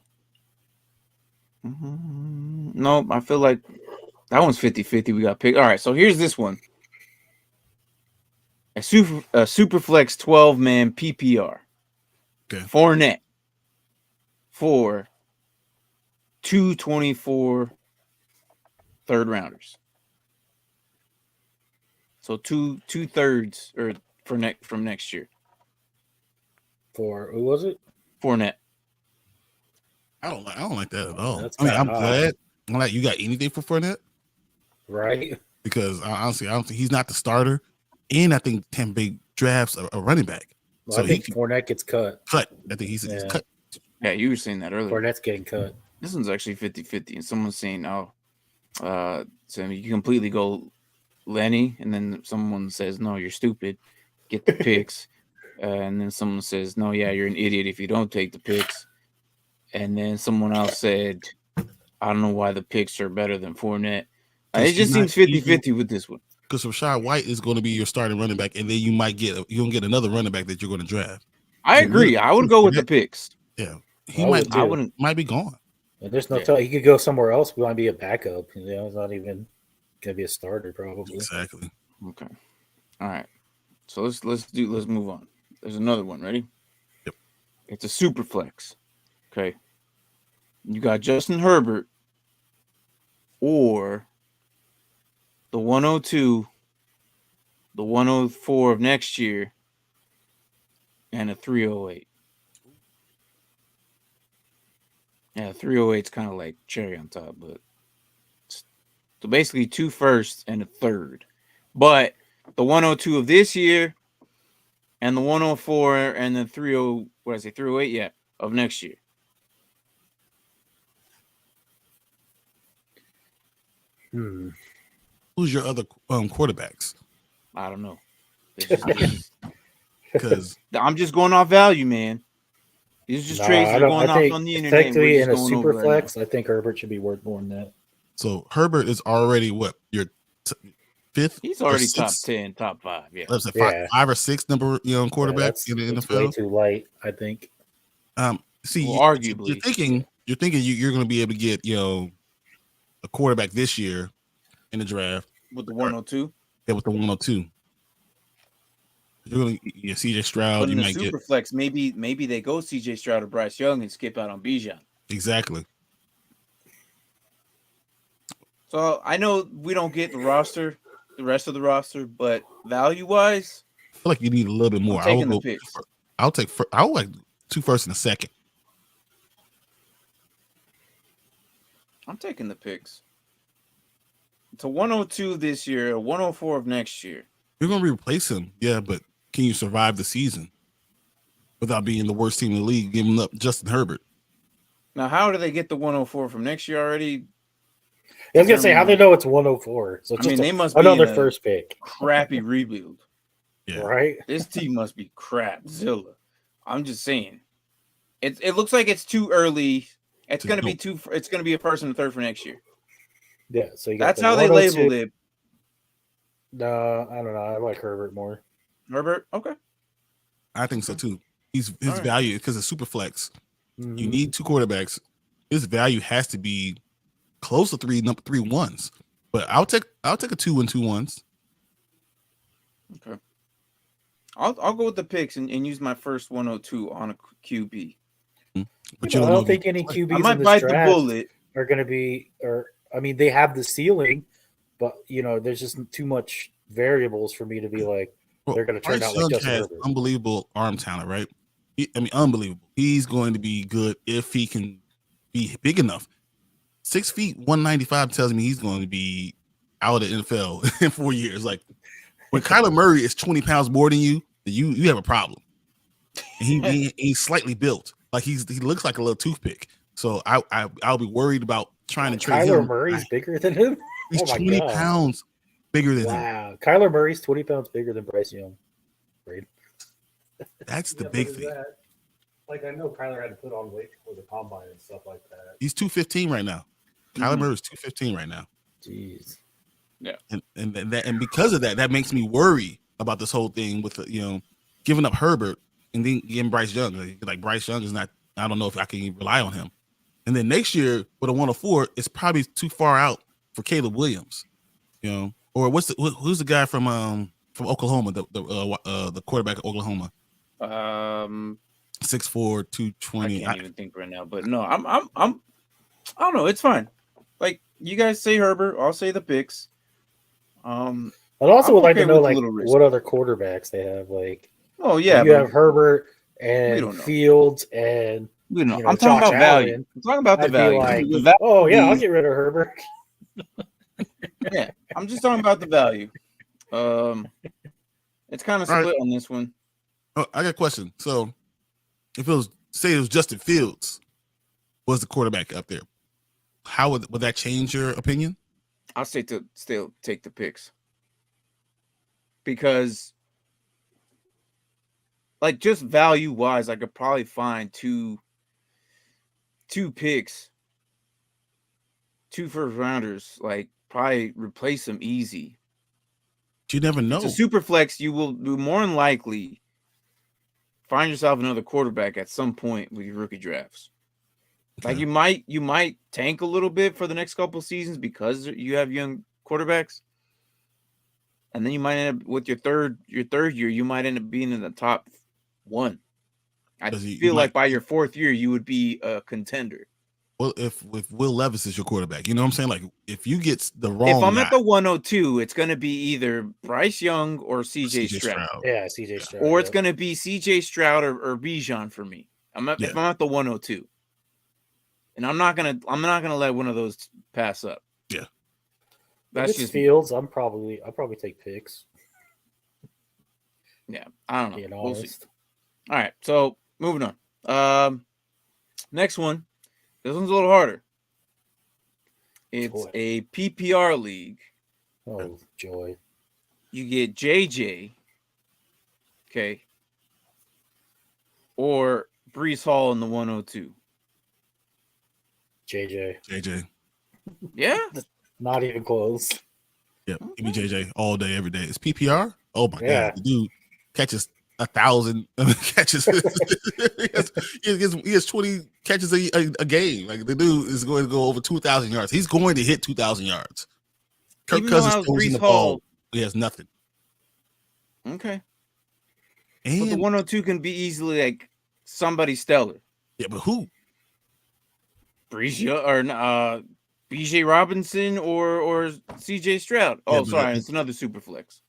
Nope, I feel like that one's 50-50. We got picked. All right, so here's this one. A super flex 12-man PPR. Okay. Fournette for 224 third rounders. So two-thirds or from next year. For who was it? Fournette. I don't like that at all. That's I mean, I'm kinda glad. I'm like, you got anything for Fournette? Right. Because honestly, I don't think he's not the starter, and I think Tampa Bay drafts a running back. Well, So I think Fournette gets cut. I think he's cut. Yeah, you were saying that earlier. Fournette's getting cut. This one's actually 50-50. And someone's saying, so you completely go Lenny. And then someone says, no, you're stupid. Get the picks. And then someone says, no, yeah, you're an idiot if you don't take the picks. And then someone else said, I don't know why the picks are better than Fournette. It just seems 50-50 with this one. Because Rashad White is going to be your starting running back, and then you're going to get another running back that you're going to draft. I agree. I would go with the picks. Yeah. I might be gone. And there's no telling. He could go somewhere else. We want to be a backup. You know, it's not even going to be a starter, probably. Exactly. Okay. All right. So let's move on. There's another one. Ready? Yep. It's a super flex. Okay. You got Justin Herbert or the 102, the 104 of next year, and a 308. Yeah, 308 is kind of like cherry on top, but so basically 2 firsts and a third. But the 102 of this year and the 104 and the 308, yeah, of next year. Who's your other quarterbacks? I don't know. Because I'm just going off value, man. These are just trades that are going off on the internet. Technically, in a super flex, I think Herbert should be worth more than that. So Herbert is already what, your fifth? He's already top 10, top 5. Yeah, let's say five or six number quarterback in the NFL. Way too light, I think. Arguably, you're thinking you're going to be able to get a quarterback this year in the draft with the 102. Yeah, with the 102. You're going to get CJ Stroud. But in the super flex, maybe they go CJ Stroud or Bryce Young and skip out on Bijan. Exactly. So I know we don't get the rest of the roster, but value wise, I feel like you need a little bit more. I would like 2 firsts and a second. I'm taking the picks. It's a 102 this year, a 104 of next year. You're going to replace him, yeah, but can you survive the season without being the worst team in the league, giving up Justin Herbert? Now, how do they get the 104 from next year already? I was going to say, how do they know it's 104? So it's they must another be first pick. Crappy rebuild. Yeah. Right? This team must be crapzilla. I'm just saying. It looks like it's too early. It's going to be a first and a third for next year. Yeah, so that's how they labeled it. No, I don't know. I like Herbert more. Herbert, okay. I think so too. His value, because it's super flex. Mm-hmm. You need 2 quarterbacks. His value has to be close to 3 ones. But I'll take a 2 and 2 ones. Okay. I'll go with the picks and use my first 102 on a QB. But I you don't don't know. think any I QBs might in this bite the draft bullet. are going to be, or I mean, they have the ceiling, but there's just too much variables for me to be like they're going to turn Bryce out like Young Justin has Herbert. unbelievable arm talent, right? Unbelievable. He's going to be good if he can be big enough. 6 feet, 195 tells me he's going to be out of the NFL in 4 years. Like when Kyler Murray is 20 pounds more than you have a problem. And he's slightly built. Like he looks like a little toothpick. So I'll be worried about trying to trade Kyler him. Murray's bigger than him? He's Oh my 20 God. pounds bigger than him. Wow. Kyler Murray's 20 pounds bigger than Bryce Young. Right? That's the Yeah, big but is thing. that- like I know Kyler had to put on weight for the combine and stuff like that. He's 215 right now. Kyler Murray's 215 right now. Jeez. Yeah. And because of that makes me worry about this whole thing with giving up Herbert and then getting Bryce Young. Like Bryce Young is not. I don't know if I can rely on him. And then next year with a 104, it's probably too far out for Caleb Williams. Or who's the guy from Oklahoma, the quarterback of Oklahoma? 6'4", 220. I can't even think right now, but no, I don't know. It's fine. Like you guys say Herbert, I'll say the picks. I'd also I'm would like okay to know with a like little risk. what other quarterbacks they have. Like, Oh yeah, you but have Herbert We and don't know. Fields and you know, you know, I'm talking Josh about value. Allen. I'm talking about the I'd be value. like, The value oh yeah, I'll would be- get rid of Herbert. yeah, I'm just talking about the value. It's kind of All split right. on this one. Oh, I got a question. So, if it was Justin Fields was the quarterback up there, how would that change your opinion? I'll say to still take the picks because, like, just value wise, I could probably find two picks, 2 first rounders, like probably replace them easy. You never know. It's a super flex. You will more than likely find yourself another quarterback at some point with your rookie drafts. Like you might tank a little bit for the next couple of seasons because you have young quarterbacks, and then you might end up with your third year. You might end up being in the top 1. I feel like by your 4th year you would be a contender. Well, if Will Levis is your quarterback, you know what I'm saying? Like if you get the wrong, if I'm guy, at the 102, it's going to be either Bryce Young or CJ Stroud. Yeah, CJ Stroud. Or it's going to be CJ Stroud or Bijan for me. If I'm at the 102. And I'm not gonna let one of those pass up. Yeah. That's just Fields. I'll probably take picks. Yeah, I don't know. Being We'll honest. see. All right, so moving on. Next one. This one's a little harder. It's a PPR league. Oh, joy. You get JJ, okay, or Brees Hall in the 102. JJ. Yeah? Not even close. Yeah, give me JJ all day, every day. It's PPR. Oh my Yeah. god, the dude catches 1,000 catches. he has 20 catches a game. Like the dude is going to go over 2,000 yards. He's going to hit 2,000 yards. Kirk Even Cousins though throws in the Brees Hall- ball. He has nothing. Okay. And But the 102 can be easily like somebody stellar. yeah, but who? Brees or BJ Robinson or CJ Stroud. Yeah, Oh, but sorry, it's another super flex.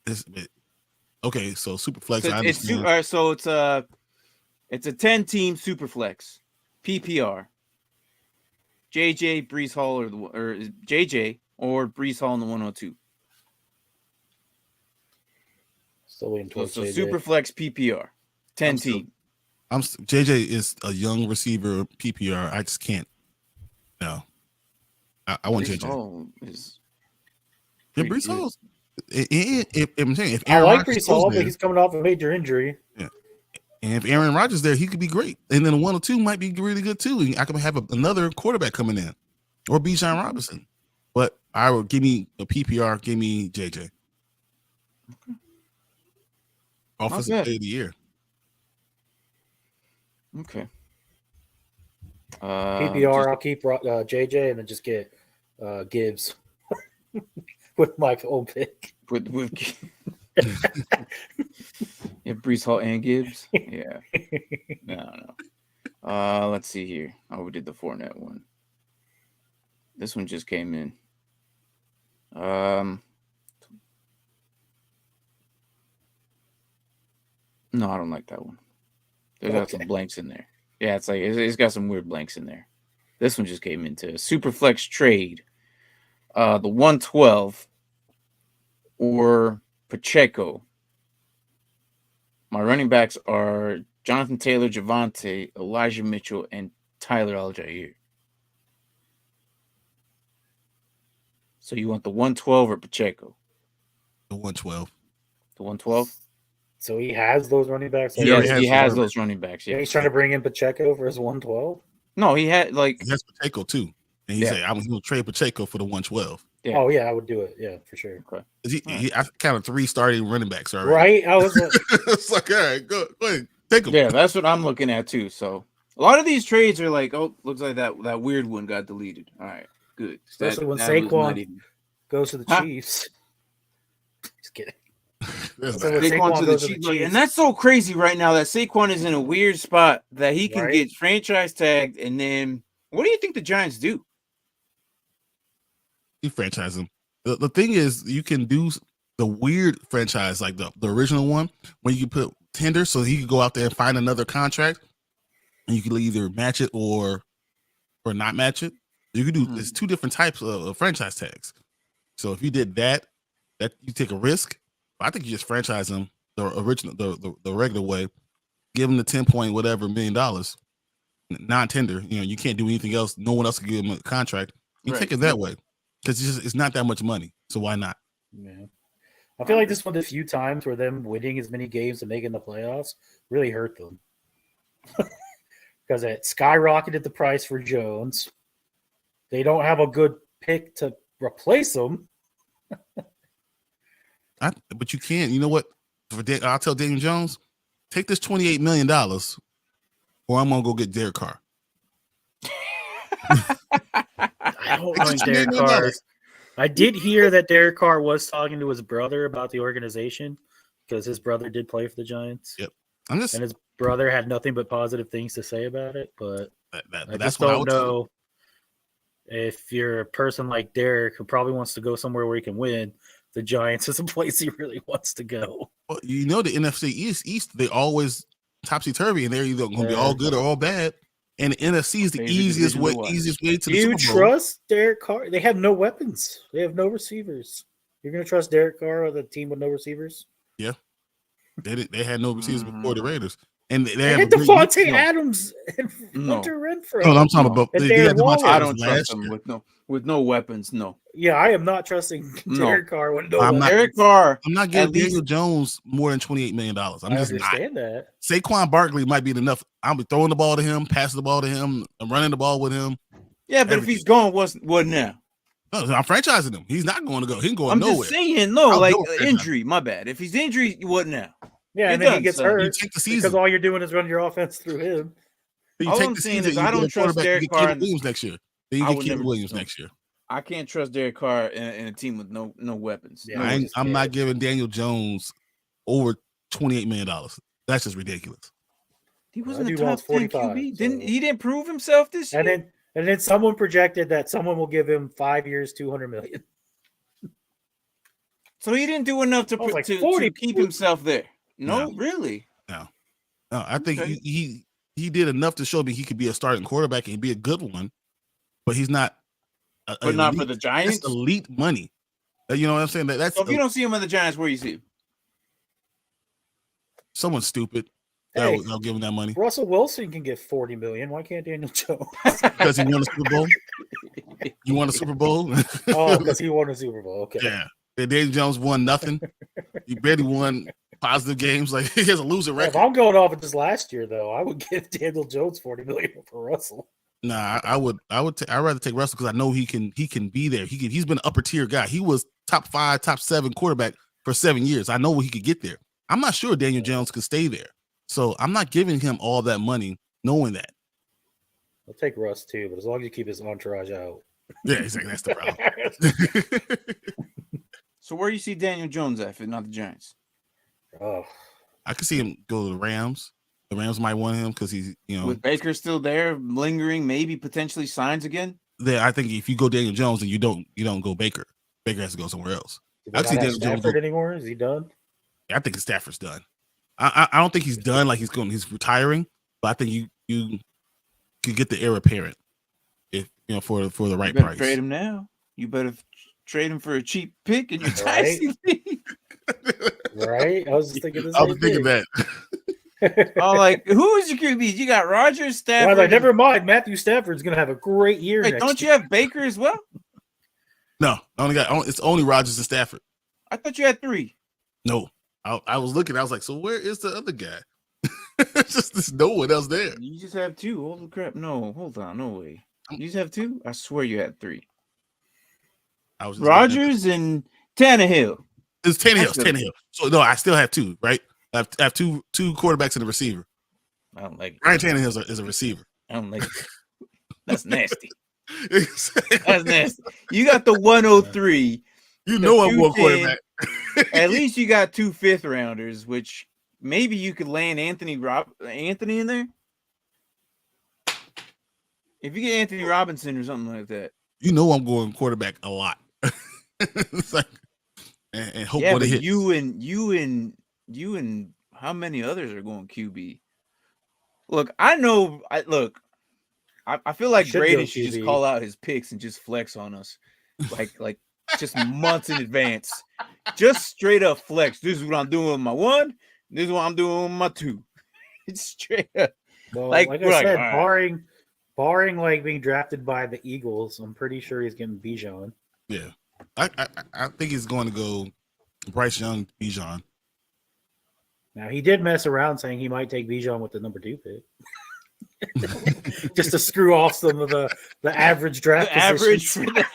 Okay, so super flex. So I it's understand. it's a 10-team super flex PPR. JJ Brees Hall or JJ or Brees Hall in the 102. Still waiting towards So JJ. super flex PPR, 10-team. JJ is a young receiver PPR. I just can't. No, I want Brees JJ. Hall is Yeah, pretty Brees good. Hall's. I'm saying if I Aaron like Rodgers Brees Hall, goes but there, he's coming off a major injury. and if Aaron Rodgers there, he could be great. And then 102 might be really good too. And I could have another quarterback coming in, or Bijan Robinson. But I would give me a PPR. Give me JJ. Offensive bad. Player of the Year. Okay. PPR, I'll keep JJ and then just get Gibbs with my own pick. with Yeah, Brees Hall and Gibbs. Yeah. No. Let's see here. Oh, we did the Fournette one. This one just came in. No, I don't like that one. There's got some blanks in there. Yeah, it's like it's got some weird blanks in there. This one just came into Superflex trade. The 112 or Pacheco. My running backs are Jonathan Taylor, Javonte, Elijah Mitchell, and Tyler Algier. So you want the 112 or Pacheco? The 112. The 112? So he has those running backs. Yes, he has those running backs. Yeah, he's trying to bring in Pacheco for his 112. No, he had like he has Pacheco too, and he said I'm going to trade Pacheco for the 112. Yeah. Oh yeah, I would do it. Yeah, for sure. Okay. I counted 3 starting running backs already. Right? I was. It's like, all right, go ahead, take them. Yeah, that's what I'm looking at too. So a lot of these trades are like, oh, looks like that weird one got deleted. All right, good. Especially when Saquon goes to the Chiefs. Just kidding. Saquon to the Chiefs. And that's so crazy right now that Saquon is in a weird spot that he can get franchise tagged. And then what do you think the Giants do? You franchise him. The thing is, you can do the weird franchise like the original one when you put tender so he could go out there and find another contract and you can either match it or not match it. You could do there's 2 different types of franchise tags. So if you did that you take a risk. I think you just franchise him the original, the regular way, give him the 10 point whatever $1 million, non-tender. You know, you can't do anything else. No one else can give him a contract. You take it that way because it's not that much money. So why not? Yeah, I feel like this one of the few times where them winning as many games and making the playoffs really hurt them because it skyrocketed the price for Jones. They don't have a good pick to replace him. But you can't. You know what? I'll tell Daniel Jones, take this $28 million, or I'm gonna go get Derek Carr. I don't like Derek Carr. I did hear that Derek Carr was talking to his brother about the organization because his brother did play for the Giants. Yep, and his brother had nothing but positive things to say about it. But I just don't know if you're a person like Derek who probably wants to go somewhere where he can win. The Giants is a place he really wants to go. Well, you know, the NFC East, they always topsy-turvy, and they're either going to be all good or all bad. And the NFC is the easiest way to the Super Bowl. You trust Derek Carr? They have no weapons. They have no receivers. You're going to trust Derek Carr with a team with no receivers? Yeah. They had no receivers before the Raiders. And they had Devontae Adams and Hunter Renfrow. No, I'm talking about I don't trust them with no weapons. No. Yeah, I am not trusting Derek Carr with no weapons. Derek Carr. I'm not giving Daniel Jones more than $28 million. I understand that. Saquon Barkley might be enough. I'll be throwing the ball to him, passing the ball to him, I'm running the ball with him. Yeah, but if he's gone, what now? No, I'm franchising him. He's not going to go. He can go I'm nowhere. Just saying, injury. My bad. If he's injured, what now? Yeah, and then he gets hurt because all you're doing is running your offense through him. All I'm saying is I don't trust Derek Carr. Williams next year. Then you get Caleb Williams next year. I can't trust Derek Carr in a team with no weapons. Yeah, I'm not giving Daniel Jones over $28 million. That's just ridiculous. He wasn't a top 10 QB. He didn't prove himself this year. And then someone projected that someone will give him 5 years, $200 million. So he didn't do enough to keep himself there. No, really. No, I think he did enough to show me he could be a starting quarterback and be a good one, but he's not. But not for the Giants. That's elite money. You know what I'm saying? That's so if you don't see him in the Giants, where you see him? Someone stupid. They'll give him that money. Russell Wilson can get $40 million. Why can't Daniel Jones? Because he won a Super Bowl. You won a Super Bowl. Oh, because he won a Super Bowl. Okay. Yeah. And Daniel Jones won nothing. He barely won positive games. Like he has a loser record. If I'm going off of just last year, though, I would give Daniel Jones $40 million for Russell. Nah, I'd rather take Russell because I know he can be there. He's been an upper tier guy. He was top 5, top 7 quarterback for 7 years. I know he could get there. I'm not sure Daniel Jones could stay there. So I'm not giving him all that money, knowing that. I'll take Russ too, but as long as you keep his entourage out. Yeah, exactly. That's the problem. So where do you see Daniel Jones at, if not the Giants? Oh, I could see him go to the Rams. The Rams might want him because he's, With Baker still there, lingering, maybe potentially signs again. I think if you go Daniel Jones and you don't go Baker, Baker has to go somewhere else. do I they see not have Daniel Jones. Stafford anymore? Is he done? I think Stafford's done. I don't think he's done. Like he's retiring, but I think you could get the heir apparent if for the right You better price. trade him now. You better trade him for a cheap pick in your Right. dynasty league. Right? I was just thinking the I was same thinking thing. that. Oh, like who is your QBs? You got Rodgers, Stafford. Well, never mind. Matthew Stafford's going to have a great year Wait, next don't year. you have Baker as well? No, it's only Rodgers and Stafford. I thought you had 3. No, I was looking. I was like, so where is the other guy? There's no one else there. You just have 2. Holy crap! No, hold on, no way. You just have 2. I swear you had 3. I was just Rodgers and Tannehill. It's Tannehill. That's good. Tannehill. So no, I still have 2. Right, I have two quarterbacks and a receiver. I don't like it. Ryan Tannehill is a receiver. I don't like it. That's nasty. That's That's nasty. You got the 103. You know I'm one 210. quarterback. At least you got 2 5th-rounders, which maybe you could land Anthony in there. If you get Anthony Robinson or something like that. You know I'm going quarterback a lot. It's like, and hope Yeah, one but hits. you and how many others are going QB? Look, I know. I feel like Should Braden go should just QB. call out his picks and just flex on us, like just months in advance. Just straight up flex. This is what I'm doing with my 1. This is what I'm doing with my 2. It's straight up. Well, Like, like we're I like, said, all right. barring like being drafted by the Eagles, I'm pretty sure he's getting Bijan. Yeah, I think he's going to go Bryce Young, Bijan. Now he did mess around saying he might take Bijan with the number 2 pick, just to screw off some of the average draft The average positions.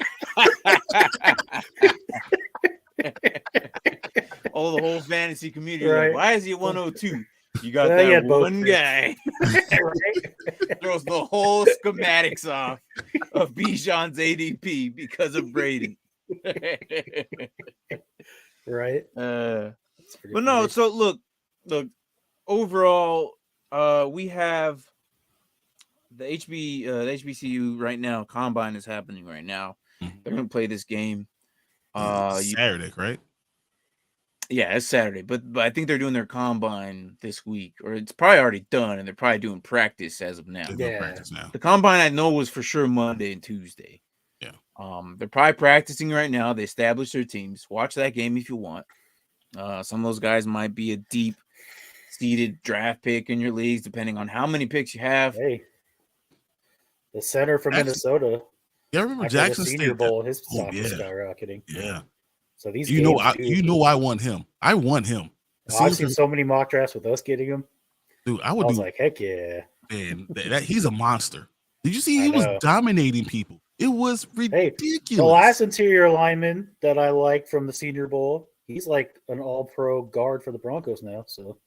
for the whole fantasy community. Like, Right. why is he at 102? You got Well, he that had both one picks. guy. Right? Throws the whole schematics off of Bijan's ADP because of Braden. Right. But It's pretty no, funny. so look, overall, we have the HBCU right now. Combine is happening right now. They're gonna play this game. Saturday, right? Yeah, it's Saturday, but I think they're doing their combine this week, or it's probably already done, and they're probably doing practice as of now. They're doing Yeah. practice now. The combine I know was for sure Monday and Tuesday. Yeah. They're probably practicing right now. They established their teams. Watch that game if you want. Some of those guys might be a deep seeded draft pick in your leagues, depending on how many picks you have. Hey, the center from Actually, Minnesota. Yeah, I remember After Jackson the Senior State. Bowl, his Oh, stock was yeah. skyrocketing. Yeah, So these you know, games, I want him. I want him. I've seen so many mock drafts with us getting him. Dude, I I would was do. like, heck yeah. Man, that he's a monster. Did you see I he was know. dominating people? It was ridiculous. The last interior lineman that I like from the Senior Bowl, he's like an all-pro guard for the Broncos now. So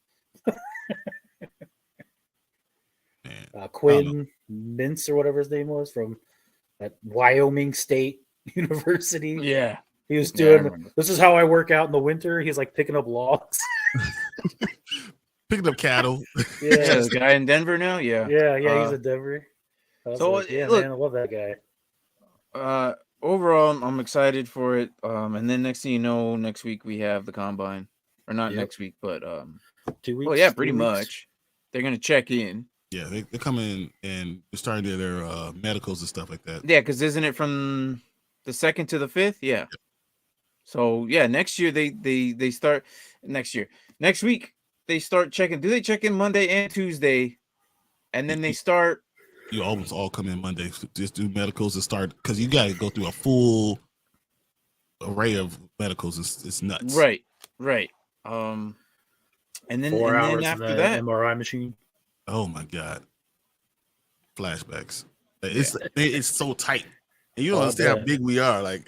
Man, Quinn Mintz or whatever his name was from that Wyoming State University. Yeah. He was Yeah, I doing, remember. this is how I work out in the winter. He's like picking up logs. picking up cattle. Yeah, Yeah, the guy in Denver now. Yeah. yeah, he's Uh, in Denver. I was so, like, yeah, look- man, I love that guy. Overall, I'm excited for it. And then next thing you know, next week we have the combine, or not Yep. next week, but 2 weeks. well, yeah, 3 pretty weeks. much. They're gonna check in. Yeah, they come in and they're starting their medicals and stuff like that. Yeah, because isn't it from the 2nd to the 5th? Yeah. So yeah, next year they start next year. Next week they start checking. Do they check in Monday and Tuesday? And then they start. You almost all come in Monday, just do medicals and start because you got to go through a full array of medicals. It's nuts. Right. And then, 4 and hours then in after the that, MRI machine. Oh my god, flashbacks. It's so tight, and you don't Oh, I understand how bet. big we are. Like,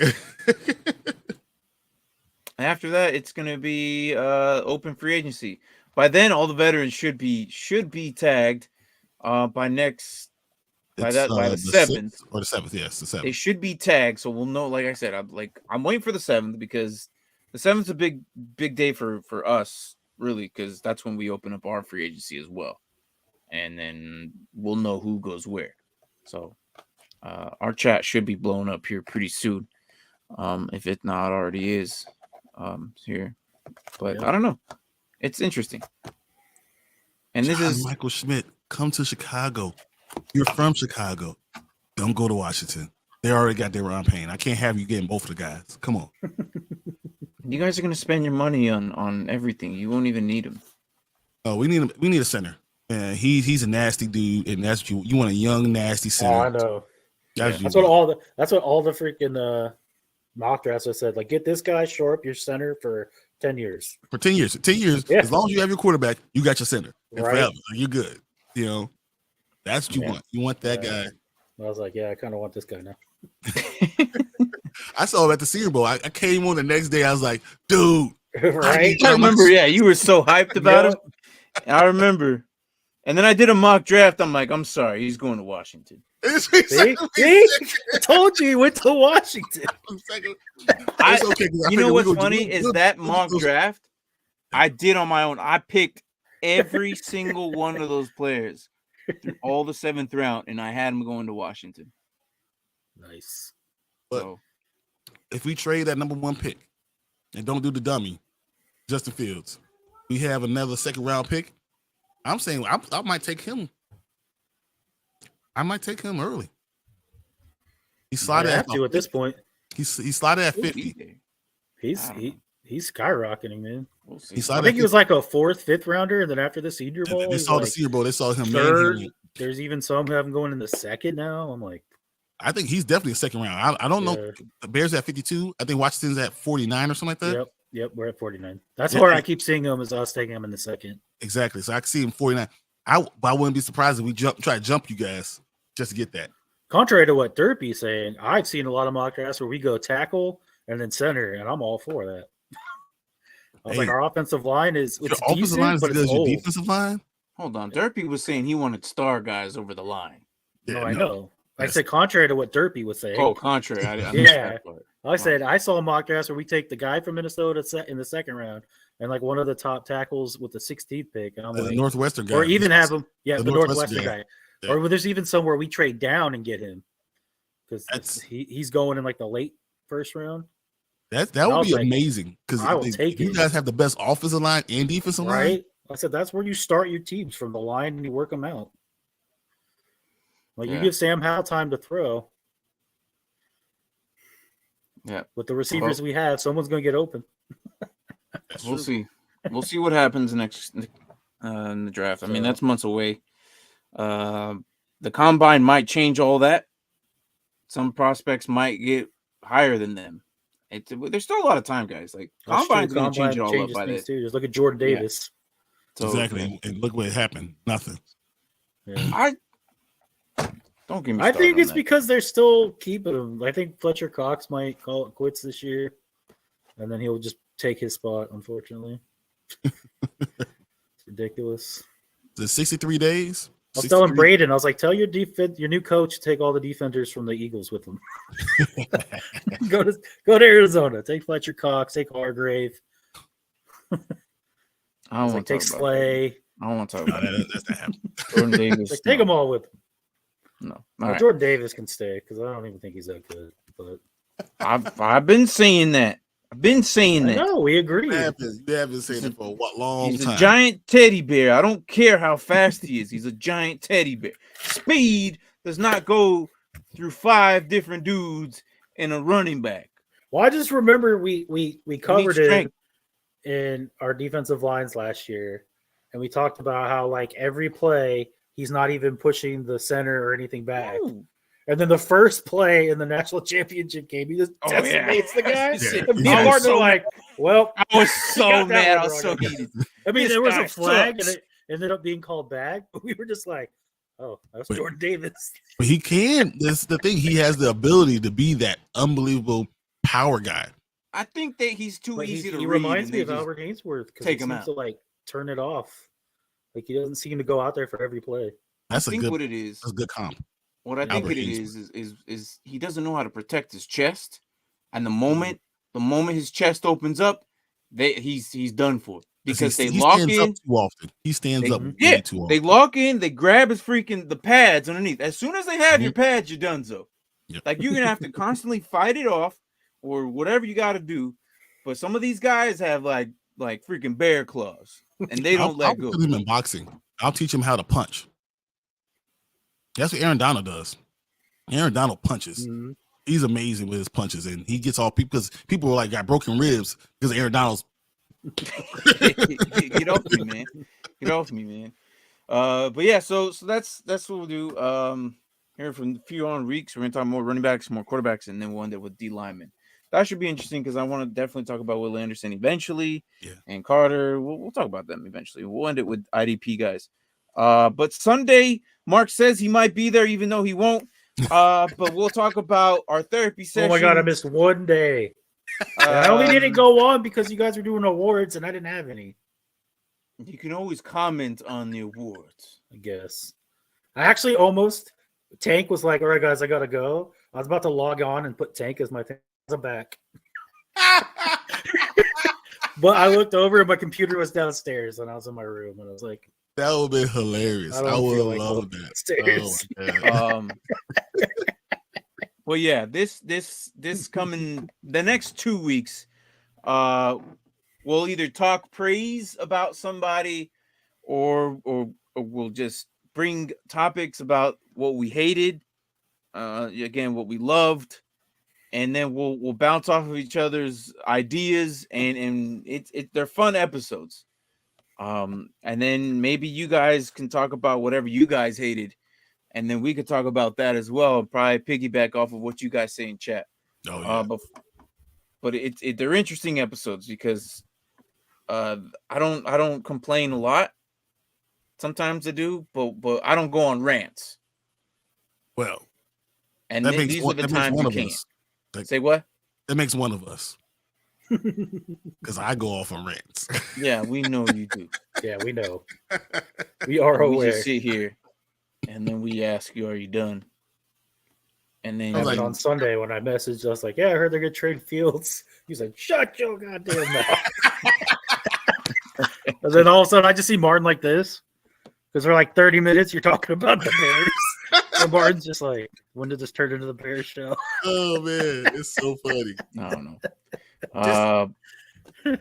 after that, it's gonna be open free agency. By then, all the veterans should be tagged. By the 7th. or the 7th. Yes, the 7th. They should be tagged, so we'll know. Like I said, I'm waiting for the 7th because the 7th is a big day for us really, because that's when we open up our free agency as well, and then we'll know who goes where. So our chat should be blown up here pretty soon, if it not already is here. But I don't know. It's interesting. And this is Michael Schmidt. Come to Chicago. You're from Chicago. Don't go to Washington. They already got their Ron Payne. I can't have you getting both of the guys. Come on. You guys are gonna spend your money on everything. You won't even need him. Oh, we need a center. And he's a nasty dude, and that's what you want, a young nasty center. Oh, I know. That's what all the freaking mock drafts have said. Like, get this guy, shore up your center for 10 years. For 10 years. 10 years, Yeah. as long as you have your quarterback, you got your center. And Right. forever. You're good. You know, that's what you want. You want that guy. I was like, yeah, I kind of want this guy now. I saw him at the Senior Bowl. I came on the next day. I was like, dude. Right? I remember, you were so hyped about him. I remember. And then I did a mock draft. I'm like, I'm sorry, he's going to Washington. See? I told you he went to Washington. You know what's funny is that mock draft I did on my own. I picked every single one of those players through all the 7th round, and I had him going to Washington. Nice. But if we trade that number 1 pick and don't do the dummy, Justin Fields, we have another 2nd round pick. I'm saying I might take him. I might take him early. He slotted at this point. He slotted at 50. He's skyrocketing, man. We'll see. I think he was like a 4th, 5th rounder, and then after the Senior Bowl, they saw the Senior Bowl. They saw him. 3rd. There's even some who have him going in the 2nd now. I'm like, I think he's definitely a 2nd round. I don't know. The Bears at 52. I think Washington's at 49 or something like that. Yep. We're at 49. That's where I keep seeing him as us taking him in the 2nd. Exactly. So I can see him 49. I wouldn't be surprised if we try to jump you guys just to get that. Contrary to what Derpy's saying, I've seen a lot of mock drafts where we go tackle and then center, and I'm all for that. I was like, our offensive line is offensive line is as good as your defensive line. Hold on, Derpy was saying he wanted star guys over the line. Yeah, I know. I said contrary to what Derpy was saying. Oh, contrary. I said I saw a mock draft where we take the guy from Minnesota in the 2nd round and like one of the top tackles with the 16th pick, and I'm like, the Northwestern guy, or even have him, the Northwestern guy. Yeah. Or there's even some where we trade down and get him because he's going in like the late 1st round. That would be amazing because you guys have the best offensive line and defensive line. Right. I said that's where you start your teams, from the line, and you work them out. Like you give Sam Howell time to throw. Yeah. With the receivers we have, someone's going to get open. We'll see. We'll see what happens next in the draft. I mean, that's months away. The combine might change all that. Some prospects might get higher than them. There's still a lot of time, guys. Like combine's going to change it all up by then. Just look at Jordan Davis. So, exactly, and look what happened. Nothing. Yeah. Don't give me. I think it's because they're still keeping him. I think Fletcher Cox might call it quits this year, and then he'll just take his spot. Unfortunately, it's ridiculous. The 63 days. I was telling Braden, I was like, tell your new coach to take all the defenders from the Eagles with him. Go to Arizona. Take Fletcher Cox. Take Hargrave. I don't want to take Slay. I don't want to talk about that. That's not happening. Jordan Davis. Take them all with him. No, right. Jordan Davis can stay because I don't even think he's that good. But I've been saying that. No, we agree. You have been saying it for a long time. He's a giant teddy bear. I don't care how fast he is. He's a giant teddy bear. Speed does not go through 5 different dudes in a running back. Well, I just remember we covered it in our defensive lines last year, and we talked about how like every play he's not even pushing the center or anything back. Ooh. And then the first play in the national championship game, he just decimates the guy. And me and Martin are like, well, I was so mad. I was so heated. I mean, there was a flag and it ended up being called back, but we were just like, oh, that was Jordan Davis. But he can. That's the thing. He has the ability to be that unbelievable power guy. I think that he's too easy to read. He reminds me of Albert Hainsworth because he seems to like turn it off. Like he doesn't seem to go out there for every play. That's what it is. That's a good comp. What I think it is he doesn't know how to protect his chest, and the moment his chest opens up, he's done for. because he they lock stands in up too often. He stands up way Yeah, too often. they lock in, they grab his the pads underneath. As soon as they have your pads, you're donezo. Yep. Like you're gonna have to constantly fight it off or whatever you got to do. But some of these guys have like freaking bear claws, and they don't let go. I'll put him in boxing. I'll teach him how to punch. That's what Aaron Donald does. Aaron Donald punches. Mm-hmm. He's amazing with his punches, and he gets all people because people were like got broken ribs because Aaron Donald's. Get off me, man! Get off me, man! But yeah, so that's what we'll do. Here from a few on weeks, we're gonna talk more running backs, more quarterbacks, and then we'll end it with D linemen. That should be interesting because I want to definitely talk about Will Anderson eventually, and Carter. We'll talk about them eventually. We'll end it with IDP guys. But Sunday, Mark says he might be there, even though he won't. But we'll talk about our therapy session. Oh my god, I missed one day. I only didn't go on because you guys were doing awards and I didn't have any. You can always comment on the awards, I guess. I actually almost Tank was like, "All right, guys, I gotta go." I was about to log on and put Tank as my thing. I'm back. But I looked over and my computer was downstairs and I was in my room and I was like, that would be hilarious. I would have loved that. Downstairs. Oh my God. Well, yeah, this coming the next 2 weeks, we'll either talk praise about somebody or we'll just bring topics about what we hated, again, what we loved, and then we'll bounce off of each other's ideas, and they're fun episodes. And then maybe you guys can talk about whatever you guys hated, and then we could talk about that as well, and probably piggyback off of what you guys say in chat. Oh yeah. But they're interesting episodes because I don't complain a lot. Sometimes I do, but I don't go on rants. Well, and these are the times you can't. Say what? That makes one of us. Because I go off on rants. Yeah, we know you do. Yeah, we know. We are aware. We just sit here and then we ask you, "Are you done?" And then on Sunday when I messaged, I was like, "Yeah, I heard they're gonna trade Fields." He's like, "Shut your goddamn mouth." And then all of a sudden, I just see Martin like this because for like 30 minutes you're talking about the Bears, and Martin's just like, "When did this turn into the Bears show?" Oh man, it's so funny. I don't know.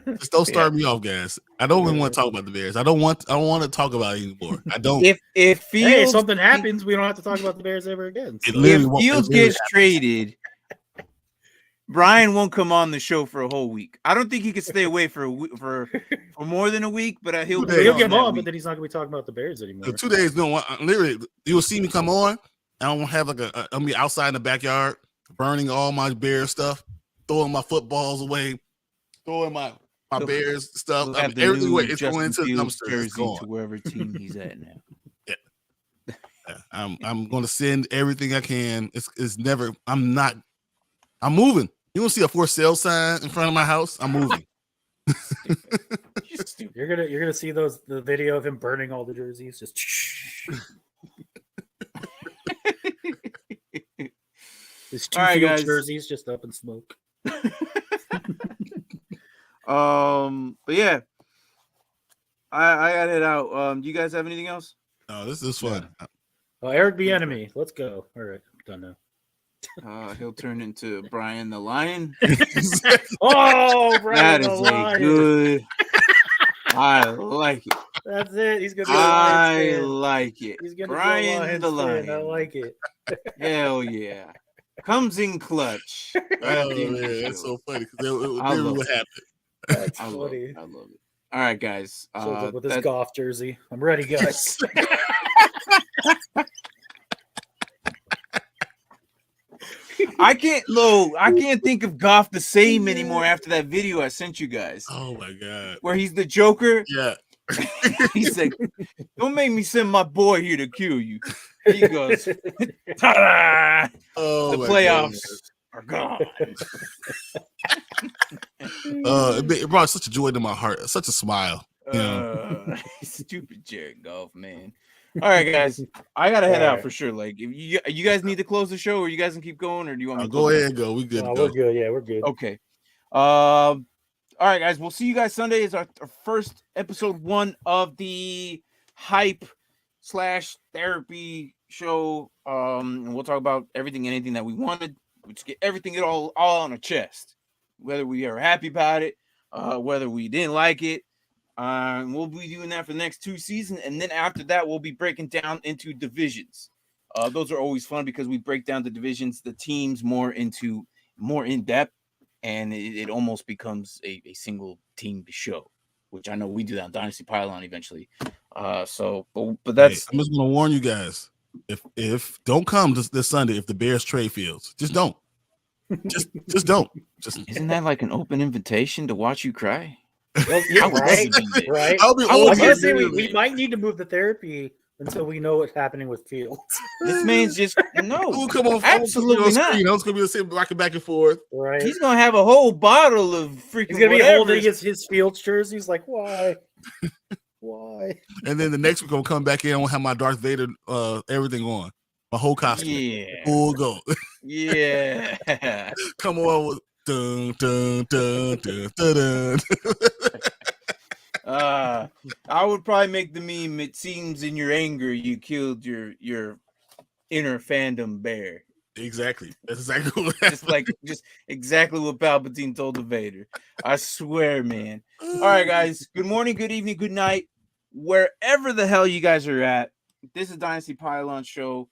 Just don't start me off, guys. I don't even want to talk about the Bears. I don't want to talk about it anymore. I don't. If Fields, hey, something happens, we don't have to talk about the Bears ever again. So. If Fields gets traded, Brian won't come on the show for a whole week. I don't think he could stay away for more than a week, but he'll get on. But then he's not going to be talking about the Bears anymore. The 2 days, literally, you'll see me come on. I don't have I'll be outside in the backyard, burning all my Bears stuff, throwing my footballs away, throwing my Bears stuff. We'll everything it's going into the dumpster. Jersey to wherever team he's at now. Yeah, I'm going to send everything I can. It's never. I'm moving. You don't see a for sale sign in front of my house. I'm moving. You're gonna see the video of him burning all the jerseys. Just. There's two Field jerseys just up in smoke. But yeah, I got it out. Do you guys have anything else? No, this is fun. Eric Bieniemy, let's go. All right, I'm done now. He'll turn into Brian the Lion. Oh, Brian that is the Lion. Good. I like it. That's it. He's gonna. I like it. He's gonna Brian the Lion. I like it. Hell yeah. Comes in clutch. Oh man, that's so funny because it never would happen. That's I funny. Love it. All right, guys. Shows up with his golf jersey. I'm ready, guys. I can't think of Goff the same anymore after that video I sent you guys. Oh my god. Where he's the Joker. Yeah. He's like, "Don't make me send my boy here to kill you." He goes, "Ta-da! Oh, the playoffs are gone." It brought such a joy to my heart, such a smile. Stupid Jared Goff, man. All right, guys, I gotta head out for sure. Like, if you guys need to close the show, or you guys can keep going, or do you want me to go ahead and go? We good. We're good. Yeah, we're good. Okay. All All right, guys. We'll see you guys Sunday. Is our first episode 1 of the hype / therapy show. And we'll talk about everything, anything that we wanted. We just get everything all on our chest, whether we are happy about it, whether we didn't like it. We'll be doing that for the next 2 seasons, and then after that, we'll be breaking down into divisions. Those are always fun because we break down the divisions, the teams more in depth, and it almost becomes a single team show, which I know we do that on Dynasty Pylon eventually. But that's. Hey, I'm just gonna warn you guys. If don't come this Sunday if the Bears trade Fields, just don't. Just don't. Isn't that like an open invitation to watch you cry? Well, yeah, right. I'll be I was gonna say open. we might need to move the therapy until we know what's happening with Fields. This man's just no. We'll come on, absolutely not. I was gonna be the same back and forth. Right. He's gonna have a whole bottle of freaking. He's gonna be whatever. holding his Fields jersey. He's like, why? Why? And then the next week, I'll come back in and have my Darth Vader everything on. My whole costume. Yeah. Full go. Yeah. Come on with dun dun dun dun dun dun. I would probably make the meme. It seems in your anger you killed your inner fandom bear. Exactly. That's exactly what just exactly what Palpatine told the Vader. I swear, man. All right, guys. Good morning, good evening, good night. Wherever the hell you guys are at. This is Dynasty Pylon Show.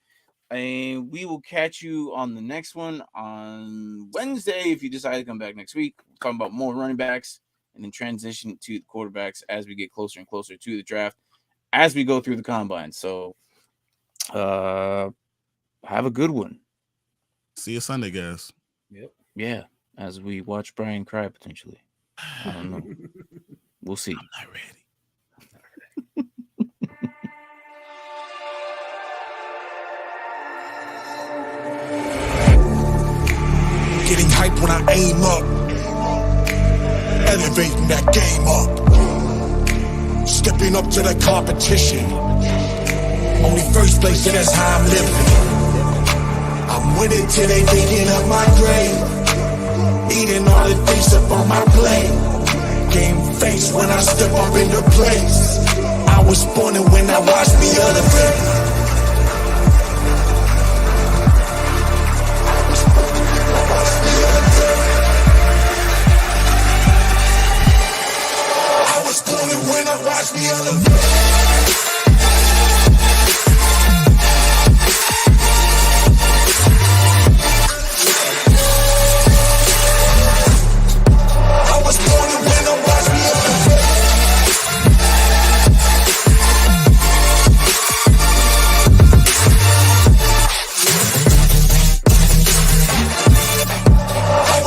And we will catch you on the next one on Wednesday if you decide to come back next week. We'll talk about more running backs and then transition to the quarterbacks as we get closer and closer to the draft as we go through the combine. So have a good one. See you Sunday, guys. Yep. Yeah, as we watch Brian cry potentially. I don't know. We'll see. I'm not ready. Getting hype when I aim up, elevating that game up, stepping up to the competition. Only first place, and that's how I'm living. I'm winning till they digging up my grave, eating all the things up on my plate. Game face when I step up into place. I was born and when I watched me elevate.